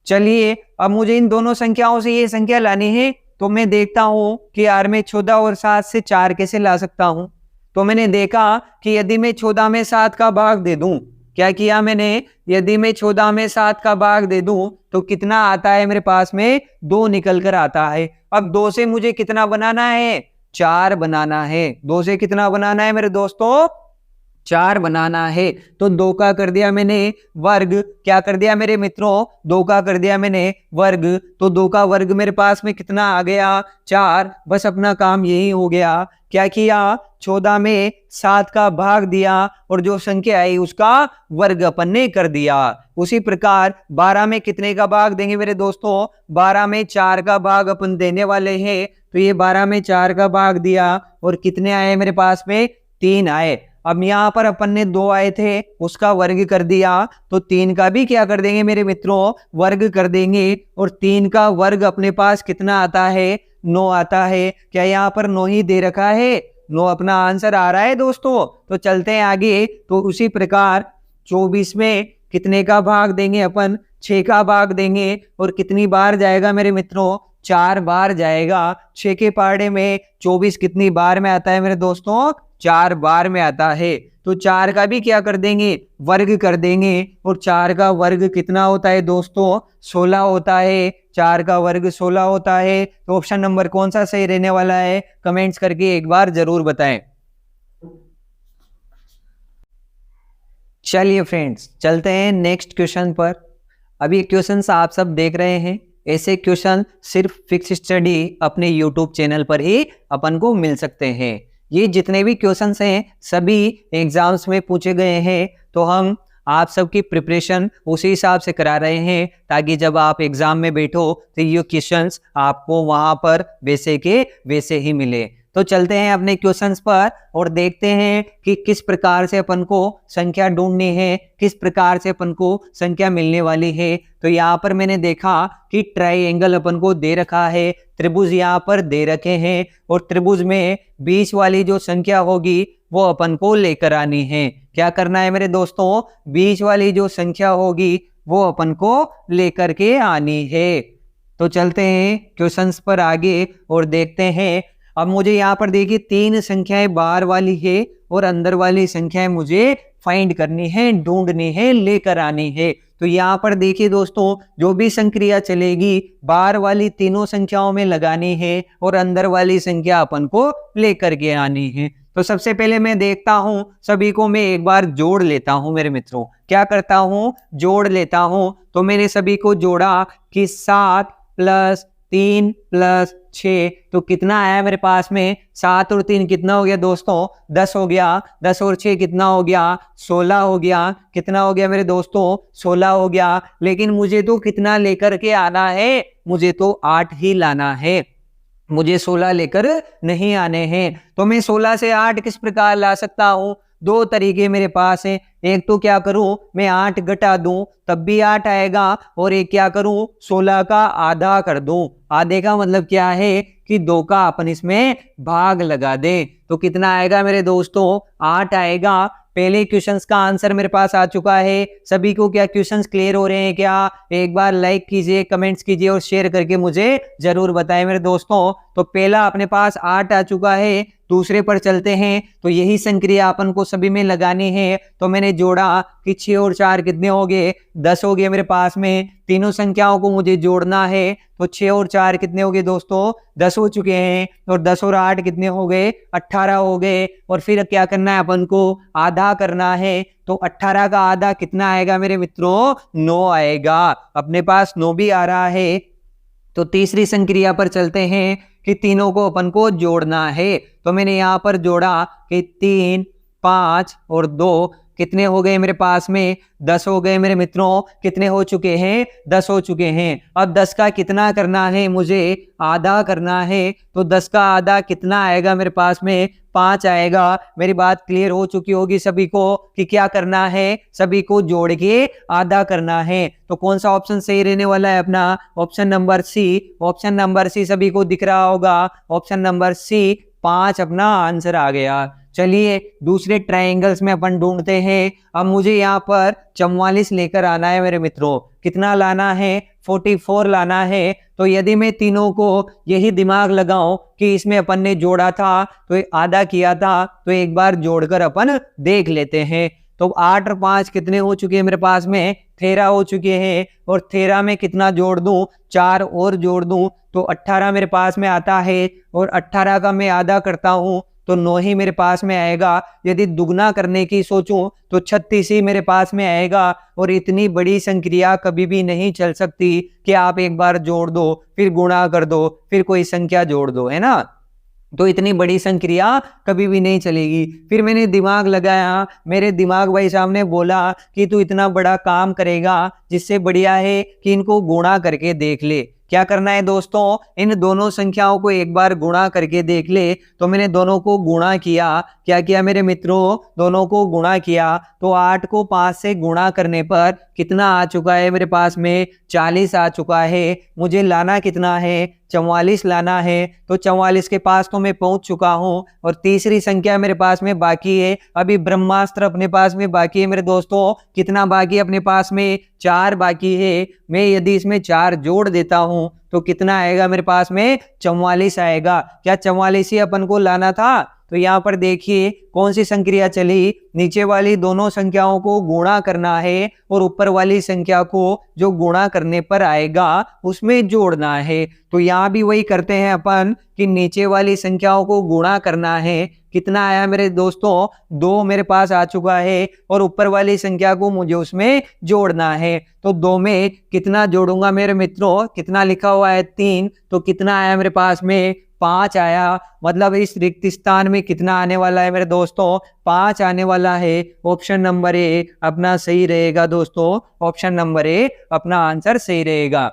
चलिए अब मुझे इन दोनों संख्याओं से ये संख्या लानी है। तो मैं देखता हूँ कि यार मैं 14 और 7 से 4 कैसे ला सकता हूँ। तो मैंने देखा कि यदि मैं 14 में 7 का भाग दे दूं, क्या किया मैंने? यदि मैं 14 में 7 का भाग दे दूं तो कितना आता है मेरे पास में? 2 निकल कर आता है। अब 2 से मुझे कितना बनाना है? 4 बनाना है। 2 से कितना बनाना है मेरे दोस्तों? 4 बनाना है। तो 2 का कर दिया मैंने वर्ग। क्या कर दिया मेरे मित्रों? 2 का कर दिया मैंने वर्ग। तो 2 का वर्ग मेरे पास में कितना आ गया? 4। बस अपना काम यही हो गया। क्या किया? 14 में 7 का भाग दिया और जो संख्या आई उसका वर्ग अपन ने कर दिया। उसी प्रकार 12 में कितने का भाग देंगे मेरे दोस्तों? 12 में 4 का भाग अपन देने वाले हैं। तो ये 12 में 4 का भाग दिया और कितने आए मेरे पास में? 3 आए। अब यहाँ पर अपन ने 2 आए थे, उसका वर्ग कर दिया। तो 3 का भी क्या कर देंगे मेरे मित्रों? वर्ग कर देंगे। और 3 का वर्ग अपने पास कितना आता है? 9 आता है। क्या यहाँ पर 9 ही दे रखा है? 9 अपना आंसर आ रहा है दोस्तों। तो चलते हैं आगे। तो उसी प्रकार 24 में कितने का भाग देंगे अपन? 6 का भाग देंगे। और कितनी बार जाएगा मेरे मित्रों? 4 बार जाएगा। 6 के पहाड़े में 24 कितनी बार में आता है मेरे दोस्तों? 4 बार में आता है। तो 4 का भी क्या कर देंगे? वर्ग कर देंगे। और 4 का वर्ग कितना होता है दोस्तों? 16 होता है। 4 का वर्ग 16 होता है। तो ऑप्शन नंबर कौन सा सही रहने वाला है? कमेंट्स करके एक बार जरूर बताएं। चलिए फ्रेंड्स, चलते हैं नेक्स्ट क्वेश्चन पर। अभी क्वेश्चन आप सब देख रहे हैं, ऐसे क्वेश्चन सिर्फ फिक्स स्टडी अपने यूट्यूब चैनल पर ही अपन को मिल सकते हैं। ये जितने भी क्वेश्चंस हैं सभी एग्जाम्स में पूछे गए हैं। तो हम आप सबकी प्रिपरेशन उसी हिसाब से करा रहे हैं ताकि जब आप एग्जाम में बैठो तो ये क्वेश्चंस आपको वहां पर वैसे के वैसे ही मिले। तो चलते हैं अपने क्वेश्चंस पर और देखते हैं कि किस प्रकार से अपन को संख्या ढूंढनी है, किस प्रकार से अपन को संख्या मिलने वाली है। तो यहाँ पर मैंने देखा कि ट्राइंगल अपन को दे रखा है, त्रिभुज यहाँ पर दे रखे हैं और त्रिभुज में बीच वाली जो संख्या होगी वो अपन को लेकर आनी है। क्या करना है मेरे दोस्तों? बीच वाली जो संख्या होगी वो अपन को लेकर के आनी है। तो चलते हैं क्वेश्चंस पर आगे और देखते हैं। अब मुझे यहाँ पर देखिए 3 संख्याएं बाहर वाली है और अंदर वाली संख्याएं मुझे फाइंड करनी है, ढूंढनी है, लेकर आनी है। तो यहाँ पर देखिए दोस्तों, जो भी संक्रिया चलेगी बाहर वाली तीनों संख्याओं में लगानी है और अंदर वाली संख्या अपन को लेकर के आनी है। तो सबसे पहले मैं देखता हूं, सभी को मैं एक बार जोड़ लेता हूं मेरे मित्रों। क्या करता हूं? जोड़ लेता हूं। तो मैंने सभी को जोड़ा कि 7 + 3 + 6, तो कितना आया मेरे पास में 7 और 3 कितना हो गया दोस्तों 10 हो गया। 10 और 6 कितना हो गया 16 हो गया। कितना हो गया मेरे दोस्तों 16 हो गया। लेकिन मुझे तो कितना लेकर के आना है, मुझे तो 8 ही लाना है, मुझे 16 लेकर नहीं आने हैं। तो मैं 16 से 8 किस प्रकार ला सकता हूं? दो तरीके मेरे पास हैं। एक तो क्या करूं, मैं 8 घटा दूं तब भी 8 आएगा, और एक क्या करूं 16 का आधा कर दूं। आधे का मतलब क्या है कि 2 का अपन इसमें भाग लगा दें, तो कितना आएगा मेरे दोस्तों 8 आएगा। पहले क्वेश्चंस का आंसर मेरे पास आ चुका है। सभी को क्या क्वेश्चंस क्लियर हो रहे हैं क्या? एक बार लाइक कीजिए, कमेंट्स कीजिए और शेयर करके मुझे जरूर बताएं मेरे दोस्तों। तो पहला अपने पास 8 आ चुका है। दूसरे पर चलते हैं। तो यही संक्रिया अपन को सभी में लगानी है। तो मैंने जोड़ा कि 6 और 4 कितने हो गए 10 हो गए मेरे पास में। तीनों संख्याओं को मुझे जोड़ना है, तो 6 और 4 कितने हो गए दोस्तों 10 हो चुके हैं, और 10 और 8 कितने हो गए 18 हो गए। और फिर क्या करना है अपन को आधा करना है। तो 18 का आधा कितना आएगा मेरे मित्रों 9 आएगा। अपने पास 9 भी आ रहा है। तो तीसरी संक्रिया पर चलते हैं कि तीनों को अपन को जोड़ना है। तो मैंने यहां पर जोड़ा कि 3, 5 और 2 कितने हो गए मेरे पास में 10 हो गए मेरे मित्रों। कितने हो चुके हैं 10 हो चुके हैं। अब 10 का कितना करना है, मुझे आधा करना है। तो 10 का आधा कितना आएगा मेरे पास में 5 आएगा। मेरी बात क्लियर हो चुकी होगी सभी को कि क्या करना है, सभी को जोड़ के आधा करना है। तो कौन सा ऑप्शन सही रहने वाला है अपना? Option number C. Option number C सभी को दिख रहा होगा। ऑप्शन नंबर सी 5 अपना आंसर आ गया। चलिए दूसरे ट्रायंगल्स में अपन ढूंढते हैं। अब मुझे यहाँ पर 44 लेकर आना है मेरे मित्रों। कितना लाना है 44 लाना है। तो यदि मैं तीनों को यही दिमाग लगाऊं कि इसमें अपन ने जोड़ा था तो आधा किया था, तो एक बार जोड़कर अपन देख लेते हैं। तो 8 और 5 कितने हो चुके हैं मेरे पास में 13 हो चुके हैं। और 13 में कितना जोड़ दूं 4 और जोड़ दूं तो 18 मेरे पास में आता है। और 18 का मैं आधा करता हूं तो 9 ही मेरे पास में आएगा। यदि दुगना करने की सोचूं तो 36 ही मेरे पास में आएगा। और इतनी बड़ी संक्रिया कभी भी नहीं चल सकती कि आप एक बार जोड़ दो फिर गुणा कर दो फिर कोई संख्या जोड़ दो, है ना। तो इतनी बड़ी संक्रिया कभी भी नहीं चलेगी। फिर मैंने दिमाग लगाया, मेरे दिमाग भाई साहब ने बोला कि तू इतना बड़ा काम करेगा, जिससे बढ़िया है कि इनको गुणा करके देख ले। क्या करना है दोस्तों, इन दोनों संख्याओं को एक बार गुणा करके देख ले। तो मैंने दोनों को गुणा किया। क्या किया मेरे मित्रों, दोनों को गुणा किया। तो 8 को 5 से गुणा करने पर कितना आ चुका है मेरे पास में 40 आ चुका है। मुझे लाना कितना है 44 लाना है। तो 44 के पास तो मैं पहुंच चुका हूं। और तीसरी संख्या मेरे पास में बाकी है। अभी ब्रह्मास्त्र अपने पास में बाकी है मेरे दोस्तों। कितना बाकी अपने पास में 4 बाकी है। मैं यदि इसमें 4 जोड़ देता हूं तो कितना आएगा मेरे पास में 44 आएगा। क्या 44 ही अपन को लाना था? तो यहाँ पर देखिए कौन सी संक्रिया चली, नीचे वाली दोनों संख्याओं को गुणा करना है और ऊपर वाली संख्या को जो गुणा करने पर आएगा उसमें जोड़ना है। तो यहाँ भी वही करते हैं अपन कि नीचे वाली संख्याओं को गुणा करना है। कितना आया मेरे दोस्तों 2 मेरे पास आ चुका है। और ऊपर वाली संख्या को मुझे उसमें जोड़ना है। तो 2 में कितना जोड़ूंगा मेरे मित्रों, कितना लिखा हुआ है 3, तो कितना आया मेरे पास में 5 आया। मतलब इस रिक्त स्थान में कितना आने वाला है मेरे दोस्तों 5 आने वाला है। ऑप्शन नंबर ए अपना सही रहेगा दोस्तों। ऑप्शन नंबर ए अपना आंसर सही रहेगा।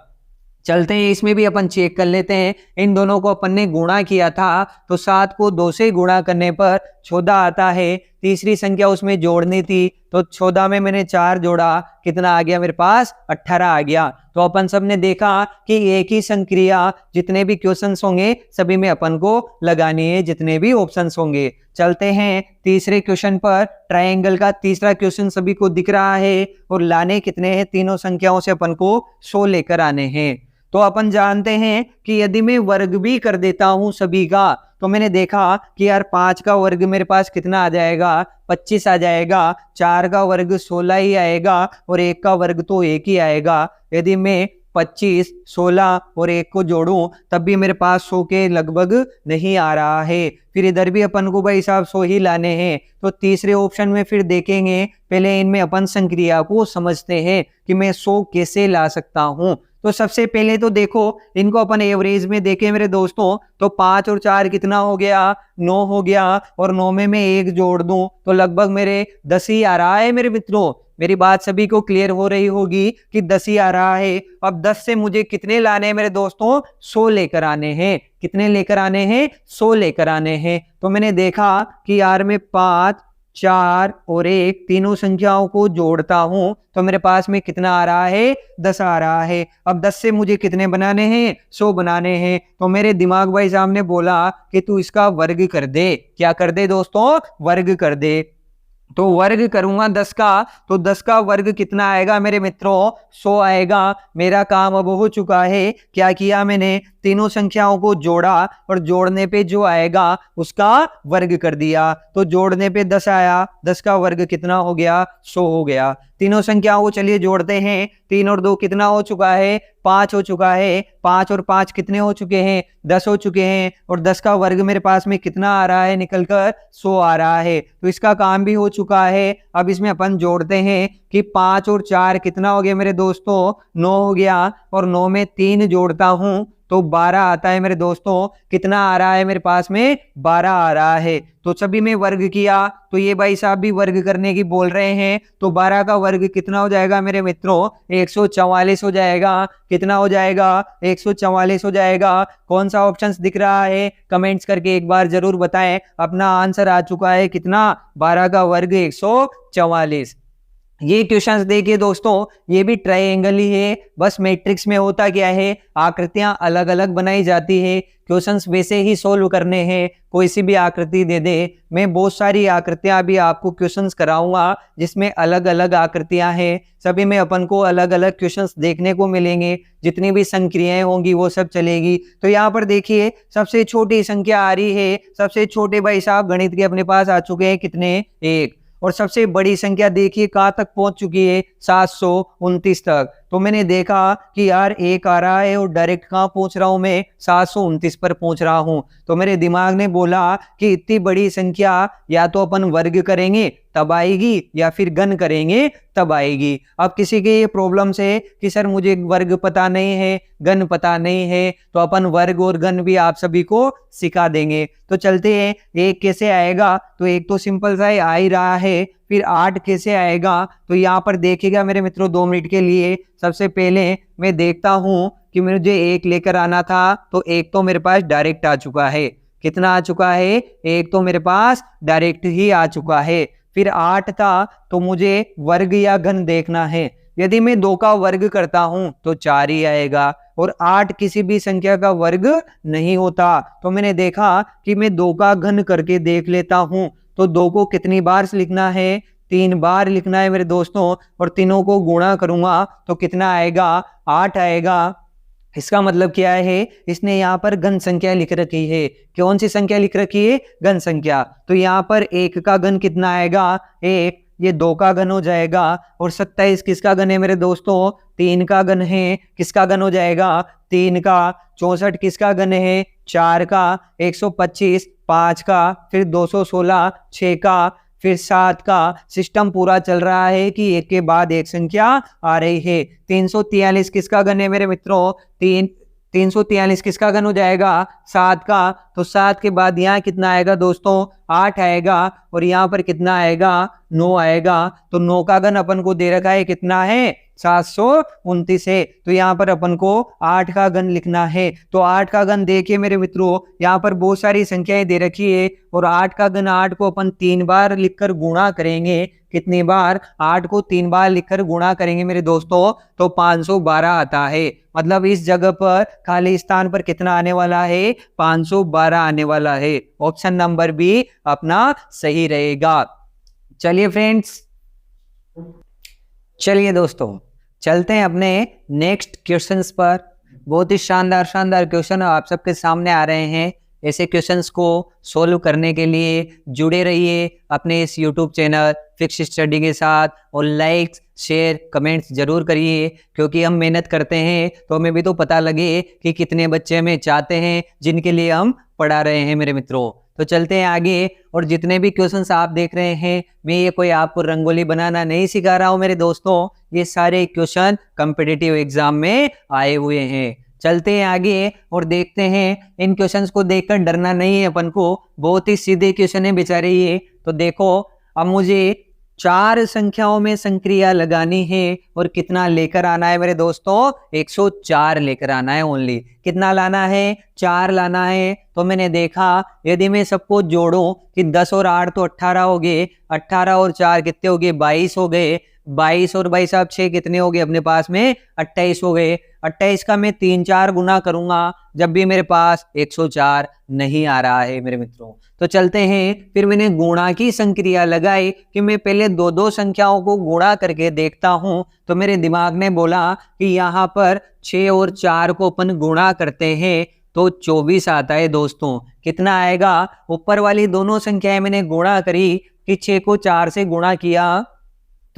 चलते हैं इसमें भी अपन चेक कर लेते हैं। इन दोनों को अपन ने गुणा किया था तो 7 को 2 से गुणा करने पर 14 आता है। तीसरी संख्या उसमें जोड़नी थी तो 14 में मैंने 4 जोड़ा, कितना आ गया मेरे पास 18 आ गया। तो अपन सब ने देखा कि एक ही संक्रिया जितने भी क्वेश्चंस होंगे सभी में अपन को लगानी है, जितने भी ऑप्शंस होंगे। चलते हैं तीसरे क्वेश्चन पर। ट्रायंगल का तीसरा क्वेश्चन सभी को दिख रहा है। और लाने कितने हैं, तीनों संख्याओं से अपन को 100 लेकर आने हैं। तो अपन जानते हैं कि यदि मैं वर्ग भी कर देता हूं सभी का, तो मैंने देखा कि यार 5 का वर्ग मेरे पास कितना आ जाएगा 25 आ जाएगा। 4 का वर्ग 16 ही आएगा और 1 का वर्ग तो 1 ही आएगा। यदि मैं 25, 16 और 1 को जोड़ूं तब भी मेरे पास 100 के लगभग नहीं आ रहा है। फिर इधर भी अपन को भाई साहब 100 ही लाने हैं। तो तीसरे ऑप्शन में फिर देखेंगे, पहले इनमें अपन संक्रिया को समझते हैं कि मैं 100 कैसे ला सकता हूं। तो सबसे पहले तो देखो इनको अपन एवरेज में देखें मेरे दोस्तों, तो 5 और 4 कितना हो गया, 9 हो गया, और 9 में मैं 1 जोड़ दूं तो लगभग मेरे 10 ही आ रहा है मेरे मित्रों। मेरी बात सभी को क्लियर हो रही होगी कि 10 ही आ रहा है। अब 10 से मुझे कितने लाने हैं मेरे दोस्तों, 100 लेकर आने हैं। कितने लेकर आने हैं, 100 लेकर आने हैं। तो मैंने देखा कि यार मैं 5, 4 और 1 तीनों संख्याओं को जोड़ता हूं तो मेरे पास में कितना आ रहा है, 10 आ रहा है। अब 10 से मुझे कितने बनाने हैं, 100 बनाने हैं। तो मेरे दिमाग भाई साहब ने बोला कि तू इसका वर्ग कर दे। क्या कर दे दोस्तों, वर्ग कर दे। तो वर्ग करूंगा 10 का, तो 10 का वर्ग कितना आएगा मेरे मित्रों, 100 आएगा। मेरा काम अब हो चुका है। क्या किया मैंने, तीनों संख्याओं को जोड़ा और जोड़ने पे जो आएगा उसका वर्ग कर दिया। तो जोड़ने पे 10 आया, 10 का वर्ग कितना हो गया, 100 हो गया। तीनों संख्याओं को चलिए जोड़ते हैं। 3 और 2 कितना हो चुका है, 5 हो चुका है। 5 और 5 कितने हो चुके हैं, 10 हो चुके हैं। और 10 का वर्ग मेरे पास में कितना आ रहा है निकलकर, 100 आ रहा है। तो इसका काम भी हो चुका है। अब इसमें अपन जोड़ते हैं कि 5 और 4 कितना हो गया मेरे दोस्तों, 9 हो गया। और 9 में 3 जोड़ता हूं तो 12 आता है मेरे दोस्तों। कितना आ रहा है मेरे पास में, 12 आ रहा है। तो सभी में वर्ग किया तो ये भाई साहब भी वर्ग करने की बोल रहे हैं। तो 12 का वर्ग कितना हो जाएगा मेरे मित्रों, 144 हो जाएगा। कितना हो जाएगा, 144 हो जाएगा। कौन सा ऑप्शन दिख रहा है, कमेंट्स करके एक बार जरूर बताएं। अपना आंसर आ चुका है कितना, 12 का वर्ग 144। ये क्वेश्चंस देखिए दोस्तों, ये भी ट्रायंगल ही है। बस मैट्रिक्स में होता क्या है, आकृतियां अलग अलग बनाई जाती है। क्वेश्चंस वैसे ही सोल्व करने हैं, कोई सी भी आकृति दे दे। मैं बहुत सारी आकृतियां अभी आपको क्वेश्चंस कराऊंगा जिसमें अलग अलग आकृतियां हैं। सभी में अपन को अलग अलग क्वेश्चंस देखने को मिलेंगे। जितनी भी संक्रियाएं होंगी वो सब चलेगी। तो यहाँ पर देखिए सबसे छोटी संख्या आ रही है। सबसे छोटे भाई साहब गणित के अपने पास आ चुके हैं कितने, 1। और सबसे बड़ी संख्या देखिए कहाँ तक पहुंच चुकी है, 729 तक। तो मैंने देखा कि यार 1 आ रहा है और डायरेक्ट कहाँ पहुंच रहा हूं मैं, 729 पर पहुंच रहा हूं। तो मेरे दिमाग ने बोला कि इतनी बड़ी संख्या या तो अपन वर्ग करेंगे तब आएगी या फिर घन करेंगे तब आएगी। अब किसी के ये प्रॉब्लम है कि सर मुझे वर्ग पता नहीं है, घन पता नहीं है, तो अपन वर्ग और घन भी आप सभी को सिखा देंगे। तो चलते हैं, 1 कैसे आएगा, तो एक तो सिंपल सा आ ही रहा है। फिर 8 कैसे आएगा, तो यहाँ पर देखिएगा मेरे मित्रों 2 मिनट के लिए। सबसे पहले मैं देखता हूं कि मुझे 1 लेकर आना था, तो 1 तो मेरे पास डायरेक्ट आ चुका है। कितना आ चुका है, 1 तो मेरे पास डायरेक्ट ही आ चुका है। फिर 8 था, तो मुझे वर्ग या घन देखना है। यदि मैं 2 का वर्ग करता हूं तो 4 ही आएगा, और 8 किसी भी संख्या का वर्ग नहीं होता। तो मैंने देखा कि मैं 2 का घन करके देख लेता हूं। तो 2 को कितनी बार लिखना है, 3 बार लिखना है मेरे दोस्तों। और तीनों को गुणा करूंगा तो कितना आएगा, 8 आएगा। इसका मतलब क्या है, इसने यहाँ पर घन संख्या लिख रखी है। कौन सी संख्या लिख रखी है, घन संख्या। तो यहाँ पर 1 का घन कितना आएगा, 1। ये 2 का घन हो जाएगा। और 27 किसका घन है मेरे दोस्तों, 3 का घन है। किसका घन हो जाएगा, 3 का। 64 किसका घन है, 4 का। 125 5 का। फिर 216 6 का। फिर 7 का। सिस्टम पूरा चल रहा है कि एक के बाद एक संख्या आ रही है। 343 किसका घन है मेरे मित्रों, 343 किसका घन हो जाएगा, 7 का। तो 7 के बाद यहाँ कितना आएगा दोस्तों, 8 आएगा। और यहाँ पर कितना आएगा, 9 आएगा। तो 9 का घन अपन को दे रखा है कितना है, 729 है। तो यहाँ पर अपन को 8 का घन लिखना है। तो 8 का घन देखिए मेरे मित्रों, यहाँ पर बहुत सारी संख्याएं दे रखी है। और 8 का घन, 8 को अपन 3 बार लिखकर गुणा करेंगे। कितनी बार, 8 को 3 बार लिखकर गुणा करेंगे मेरे दोस्तों, तो 512 आता है। मतलब इस जगह पर खाली स्थान पर कितना आने वाला है, 512 आने वाला है। ऑप्शन नंबर बी अपना सही रहेगा। चलिए फ्रेंड्स, चलिए दोस्तों चलते हैं अपने नेक्स्ट क्वेश्चंस पर। बहुत ही शानदार शानदार क्वेश्चन आप सबके सामने आ रहे हैं। ऐसे क्वेश्चंस को सोल्व करने के लिए जुड़े रहिए अपने इस यूट्यूब चैनल फिक्स स्टडी के साथ। और लाइक्स शेयर कमेंट्स जरूर करिए, क्योंकि हम मेहनत करते हैं तो हमें भी तो पता लगे कि कितने बच्चे हमें चाहते हैं जिनके लिए हम पढ़ा रहे हैं मेरे मित्रों। तो चलते हैं आगे। और जितने भी क्वेश्चंस आप देख रहे हैं, मैं ये कोई आपको रंगोली बनाना नहीं सिखा रहा हूँ मेरे दोस्तों, ये सारे क्वेश्चन कॉम्पिटिटिव एग्जाम में आए हुए हैं। चलते हैं आगे और देखते हैं। इन क्वेश्चंस को देखकर डरना नहीं है अपन को, बहुत ही सीधे क्वेश्चन है बेचारे ये। तो देखो, अब मुझे 4 संख्याओं में संक्रिया लगानी है और कितना लेकर आना है मेरे दोस्तों, 104 लेकर आना है ओनली। कितना लाना है, 4 लाना है। तो मैंने देखा यदि मैं सबको जोड़ूं कि 10 और 8 तो 18 हो गए, 18 और 4 कितने हो गए, 22 हो गए, 22 और 22 साहब 6 कितने हो गए अपने पास में, 28 हो गए। 28 का मैं 3-4 गुना करूंगा जब भी मेरे पास 104 नहीं आ रहा है मेरे मित्रों। तो चलते हैं, फिर मैंने गुणा की संक्रिया लगाई कि मैं पहले 2-2 संख्याओं को गुणा करके देखता हूं। तो मेरे दिमाग ने बोला कि यहाँ पर 6 और 4 को अपन गुणा करते हैं तो 24 आता है दोस्तों। कितना आएगा, ऊपर वाली दोनों संख्याएं मैंने गुणा करी कि 6 को 4 से गुणा किया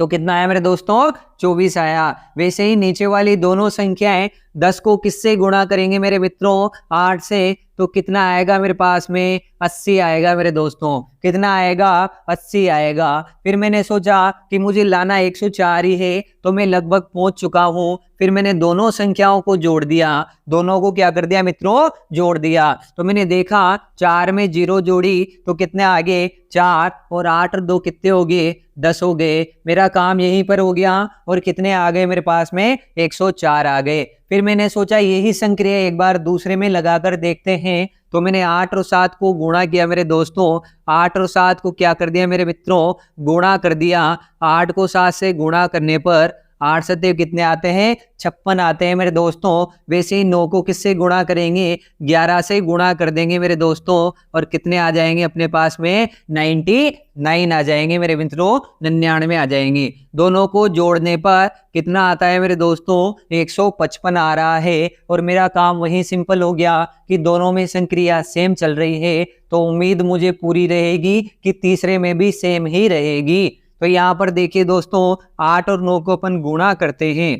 तो कितना आया मेरे दोस्तों, 24 आया। वैसे ही नीचे वाली दोनों संख्याएं 10 को किससे गुणा करेंगे मेरे मित्रों, 8 से, तो कितना आएगा मेरे पास में, 80 आएगा मेरे दोस्तों। कितना आएगा, 80 आएगा। फिर मैंने सोचा कि मुझे लाना 104 ही है, तो मैं लगभग पहुंच चुका हूं। फिर मैंने दोनों संख्याओं को जोड़ दिया, दोनों को क्या कर दिया मित्रों, जोड़ दिया। तो मैंने देखा 4 में 0 जोड़ी तो कितने आ गए, 4 और 8 और 2 कितने हो गए, 10 हो गए। मेरा काम यहीं पर हो गया और कितने आ गए मेरे पास में, 104 आ गए। फिर मैंने सोचा यही संक्रिया एक बार दूसरे में लगाकर देखते हैं। तो मैंने 8 और 7 को गुणा किया मेरे दोस्तों, 8 और 7 को क्या कर दिया मेरे मित्रों, गुणा कर दिया। 8 को 7 से गुणा करने पर 8 सत्ते कितने आते हैं, 56 आते हैं मेरे दोस्तों। वैसे ही 9 को किससे गुणा करेंगे, 11 से गुणा कर देंगे मेरे दोस्तों, और कितने आ जाएंगे अपने पास में, 99 आ जाएंगे मेरे मित्रों, 99 आ जाएंगे। दोनों को जोड़ने पर कितना आता है मेरे दोस्तों, 155 आ रहा है। और मेरा काम वही सिंपल हो गया कि दोनों में संक्रिया सेम चल रही है, तो उम्मीद मुझे पूरी रहेगी कि तीसरे में भी सेम ही रहेगी। तो यहाँ पर देखिए दोस्तों, 8 और 9 को अपन गुणा करते हैं,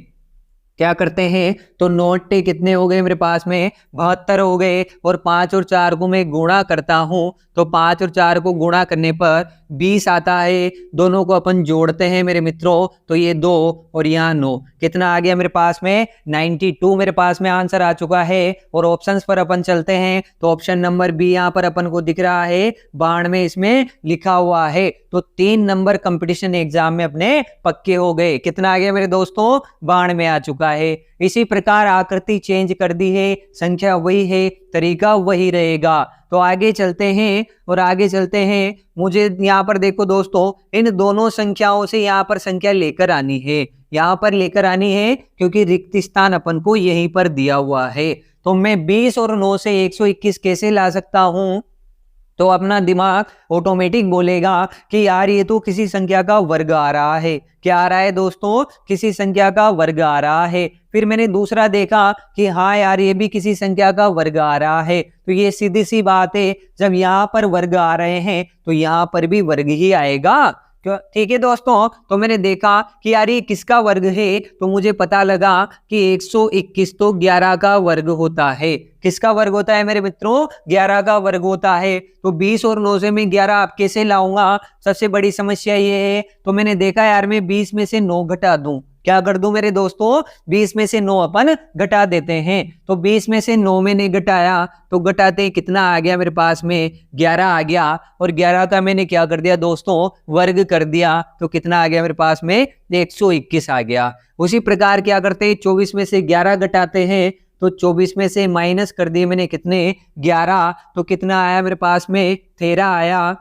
क्या करते हैं, तो 9 कितने हो गए मेरे पास में, 72 हो गए। और 5 और 4 को मैं गुणा करता हूं तो 5 और 4 को गुणा करने पर 20 आता है। दोनों को अपन जोड़ते हैं मेरे मित्रों, तो ये 2 और यहाँ 9, कितना आ गया मेरे पास में, 92 मेरे पास में आंसर आ चुका है। और ऑप्शंस पर अपन चलते हैं, तो ऑप्शन नंबर बी यहाँ पर अपन को दिख रहा है, बाण में इसमें लिखा हुआ है। तो 3 नंबर कंपटीशन एग्जाम में अपने पक्के हो गए। कितना आ गया मेरे दोस्तों, बाण में आ चुका है। इसी प्रकार आकृति चेंज कर दी है, संख्या वही है, तरीका वही रहेगा। तो आगे चलते हैं और आगे चलते हैं। मुझे यहाँ पर देखो दोस्तों, इन दोनों संख्याओं से यहाँ पर संख्या लेकर आनी है, यहाँ पर लेकर आनी है, क्योंकि रिक्त स्थान अपन को यहीं पर दिया हुआ है। तो मैं 20 और 9 से 121 कैसे ला सकता हूं, तो अपना दिमाग ऑटोमेटिक बोलेगा कि यार ये तो किसी संख्या का वर्ग आ रहा है। क्या आ रहा है दोस्तों, किसी संख्या का वर्ग आ रहा है। फिर मैंने दूसरा देखा कि हाँ यार ये भी किसी संख्या का वर्ग आ रहा है। तो ये सीधी सी बात है, जब यहाँ पर वर्ग आ रहे हैं तो यहाँ पर भी वर्ग ही आएगा। ठीक है दोस्तों, तो मैंने देखा कि यार ये किसका वर्ग है, तो मुझे पता लगा कि 121 तो 11 का वर्ग होता है। किसका वर्ग होता है मेरे मित्रों, 11 का वर्ग होता है। तो 20 और 9 से मैं 11 आप कैसे लाऊंगा, सबसे बड़ी समस्या ये है। तो मैंने देखा यार मैं 20 में से 9 घटा दूं, क्या कर दूं मेरे दोस्तों, 20 में से 9 अपन घटा देते हैं। तो 20 में से 9 मैंने घटाया, तो घटाते कितना आ गया मेरे पास में, 11 आ गया। और 11 का मैंने क्या कर दिया दोस्तों, वर्ग कर दिया, तो कितना आ गया मेरे पास में, 121 आ गया। उसी प्रकार क्या करते हैं, 24 में से 11 घटाते हैं, तो 24 में से माइनस कर दिए मैंने कितने, 11, तो कितना आया मेरे पास में, 13 आया।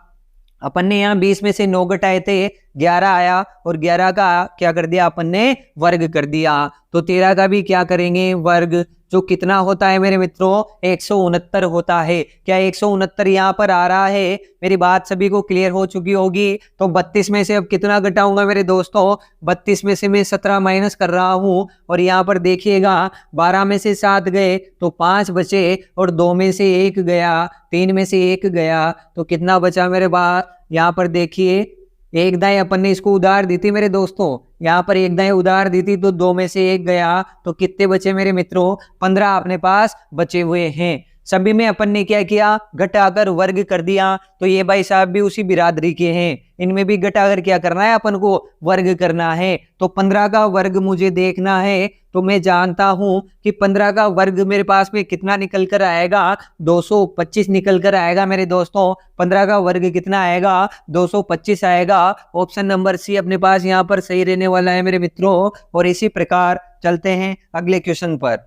अपन ने यहाँ 20 में से 9 घटाए थे, 11 आया, और 11 का क्या कर दिया अपन ने, वर्ग कर दिया। तो 13 का भी क्या करेंगे, वर्ग, जो कितना होता है मेरे मित्रों, 169 होता है। क्या 169 यहाँ पर आ रहा है, मेरी बात सभी को क्लियर हो चुकी होगी। तो 32 में से अब कितना घटाऊंगा मेरे दोस्तों, 32 में से मैं 17 माइनस कर रहा हूँ। और यहाँ पर देखिएगा 12 में से 7 गए तो 5 बचे, और 2 में से 1 गया, 3 में से 1 गया, तो कितना बचा मेरे पास, यहाँ पर देखिए एक दाएं अपन ने इसको उधार दी थी मेरे दोस्तों, यहाँ पर एक दाएं उधार दी थी, तो 2 में से 1 गया, तो कितने बचे मेरे मित्रों, 15 अपने पास बचे हुए हैं। सभी में अपन ने क्या किया, घटाकर वर्ग कर दिया। तो ये भाई साहब भी उसी बिरादरी के हैं, इनमें भी घटाकर क्या करना है, अपन को वर्ग करना है। तो 15 का वर्ग मुझे देखना है, तो मैं जानता हूं कि 15 का वर्ग मेरे पास में कितना निकल कर आएगा, 225 निकल कर आएगा मेरे दोस्तों। 15 का वर्ग कितना आएगा, 225 आएगा। ऑप्शन नंबर सी अपने पास यहाँ पर सही रहने वाला है मेरे मित्रों। और इसी प्रकार चलते हैं अगले क्वेश्चन पर।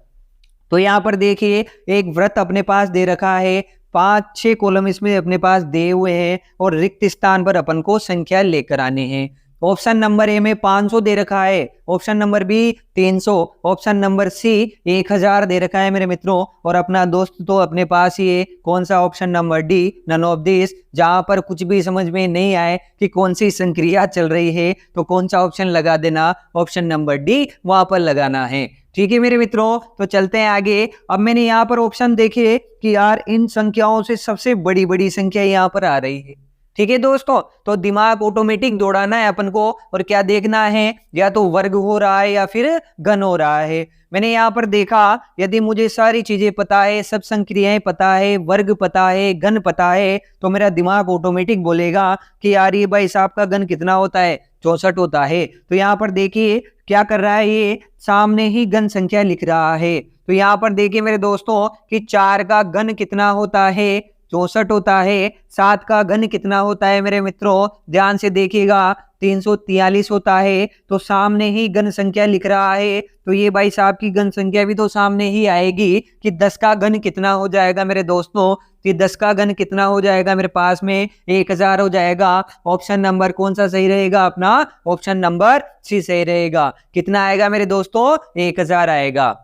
तो यहाँ पर देखिए एक वृत्त अपने पास दे रखा है, 5-6 कॉलम इसमें अपने पास दिए हुए हैं और रिक्त स्थान पर अपन को संख्या लेकर आने हैं। ऑप्शन नंबर ए में 500 दे रखा है, option number B 300, option number C 1000 दे रखा है मेरे मित्रों। और अपना दोस्त तो अपने पास ही है, कौन सा, option number D, none of this. जहां पर कुछ भी समझ में नहीं आए कि कौन सी संक्रिया चल रही है तो कौन सा ऑप्शन लगा देना, ऑप्शन नंबर डी वहां पर लगाना है। ठीक है मेरे मित्रों, तो चलते हैं आगे। अब मैंने यहाँ पर ऑप्शन देखे कि यार इन संख्याओं से सबसे बड़ी बड़ी संख्या यहाँ पर आ रही है। ठीक है दोस्तों, तो दिमाग ऑटोमेटिक दौड़ाना है अपन को और क्या देखना है, या तो वर्ग हो रहा है या फिर घन हो रहा है। मैंने यहाँ पर देखा, यदि मुझे सारी चीजें पता है, सब संक्रियाएं पता है, वर्ग पता है, घन पता है, तो मेरा दिमाग ऑटोमेटिक बोलेगा कि यार ये भाई साहब का घन कितना होता है, 64 होता है। तो यहाँ पर देखिए क्या कर रहा है, ये सामने ही घन संख्या लिख रहा है। तो यहाँ पर देखिए मेरे दोस्तों कि 4 का घन कितना होता है, 64 होता है। 7 का घन कितना होता है मेरे मित्रों, ध्यान से देखिएगा, 343 होता है। तो सामने ही घन संख्या लिख रहा है, तो ये भाई साहब की घन संख्या भी तो सामने ही आएगी कि 10 का घन कितना हो जाएगा मेरे दोस्तों। कि 10 का घन कितना हो जाएगा मेरे पास में, 1000 हो जाएगा। ऑप्शन नंबर कौन सा सही रहेगा अपना, ऑप्शन नंबर सी सही रहेगा। कितना आएगा मेरे दोस्तों, 1000 आएगा।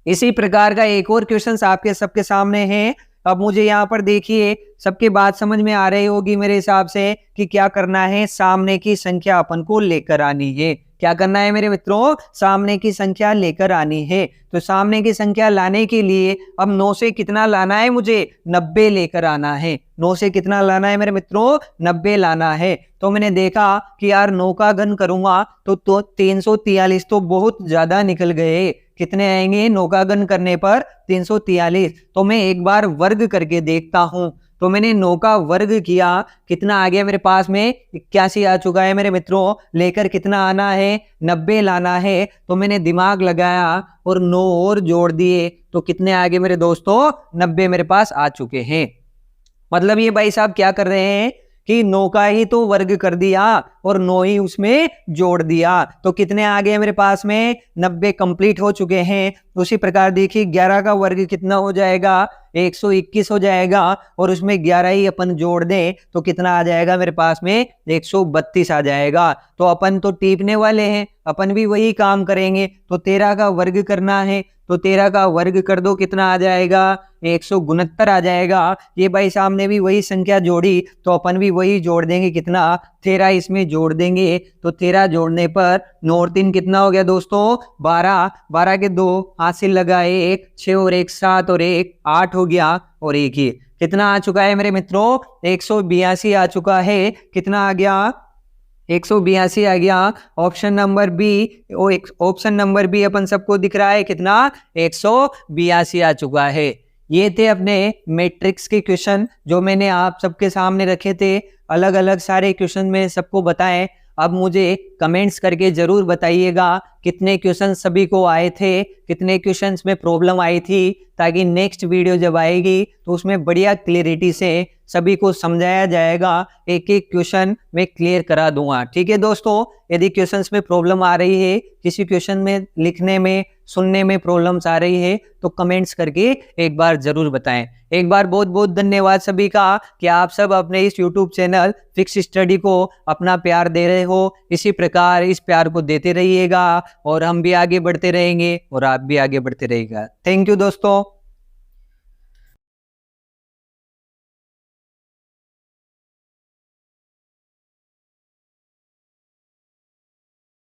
इसी प्रकार का एक और क्वेश्चन आपके सबके सामने है। अब मुझे यहाँ पर देखिए सबके बात समझ में आ रही होगी मेरे हिसाब से कि क्या करना है, सामने की संख्या अपन को लेकर आनी है। क्या करना है मेरे मित्रों, सामने की संख्या लेकर आनी है। तो सामने की संख्या लाने के लिए अब 9 से कितना लाना है, मुझे 90 लेकर आना है। 9 से कितना लाना है मेरे मित्रों, 90 लाना है। तो मैंने देखा कि यार 9 का घन करूंगा तो 343 तो बहुत ज्यादा निकल गए। कितने आएंगे 9 का घन करने पर, 343। तो मैं एक बार वर्ग करके देखता हूं। तो मैंने 9 का वर्ग किया, कितना आ गया मेरे पास में, 81 आ चुका है मेरे मित्रों। लेकर कितना आना है, 90 लाना है। तो मैंने दिमाग लगाया और 9 और जोड़ दिए, तो कितने आ गए मेरे दोस्तों, 90 मेरे पास आ चुके हैं। मतलब ये भाई साहब क्या कर रहे हैं कि 9 का ही तो वर्ग कर दिया और 9 ही उसमें जोड़ दिया। तो कितने आ गए मेरे पास में, 90 कंप्लीट हो चुके हैं। उसी प्रकार देखिए 11 का वर्ग कितना हो जाएगा, 121 हो जाएगा। और उसमें 11 ही अपन जोड़ दें तो कितना आ जाएगा मेरे पास में, 132 आ जाएगा। तो अपन तो टीपने वाले हैं, अपन भी वही काम करेंगे। तो 13 का वर्ग करना है, तो 13 का वर्ग कर दो, कितना आ जाएगा, 169 आ जाएगा। ये भाई सामने भी वही संख्या जोड़ी, तो अपन भी वही जोड़ देंगे, कितना, 13 इसमें जोड़ देंगे। तो 13 जोड़ने पर 9 और 3 कितना हो गया दोस्तों, 12। 12 के 2 हासिल लगाए, 1 6 और 1 7 और 1 8 हो गया। और 1 ही कितना आ चुका है मेरे मित्रों, 182 आ चुका है। कितना आ गया, 182 आ गया। Option number B, option number B अपन सबको दिख रहा है, कितना, 182 आ चुका है। ये थे अपने मैट्रिक्स के क्वेश्चन जो मैंने आप सबके सामने रखे थे। अलग अलग सारे क्वेश्चन में सबको बताएं। अब मुझे कमेंट्स करके जरूर बताइएगा कितने क्वेश्चन सभी को आए थे, कितने क्वेश्चंस में प्रॉब्लम आई थी, ताकि नेक्स्ट वीडियो जब आएगी तो उसमें बढ़िया क्लियरिटी से सभी को समझाया जाएगा। एक एक क्वेश्चन मैं क्लियर करा दूंगा। ठीक है दोस्तों, यदि क्वेश्चंस में प्रॉब्लम आ रही है, किसी क्वेश्चन में लिखने में सुनने में प्रॉब्लम्स आ रही है, तो कमेंट्स करके एक बार जरूर बताएं। एक बार बहुत बहुत धन्यवाद सभी का कि आप सब अपने इस YouTube चैनल फिक्स स्टडी को अपना प्यार दे रहे हो। इसी प्रकार इस प्यार को देते रहिएगा और हम भी आगे बढ़ते रहेंगे और आप भी आगे बढ़ते रहिएगा। थैंक यू दोस्तों।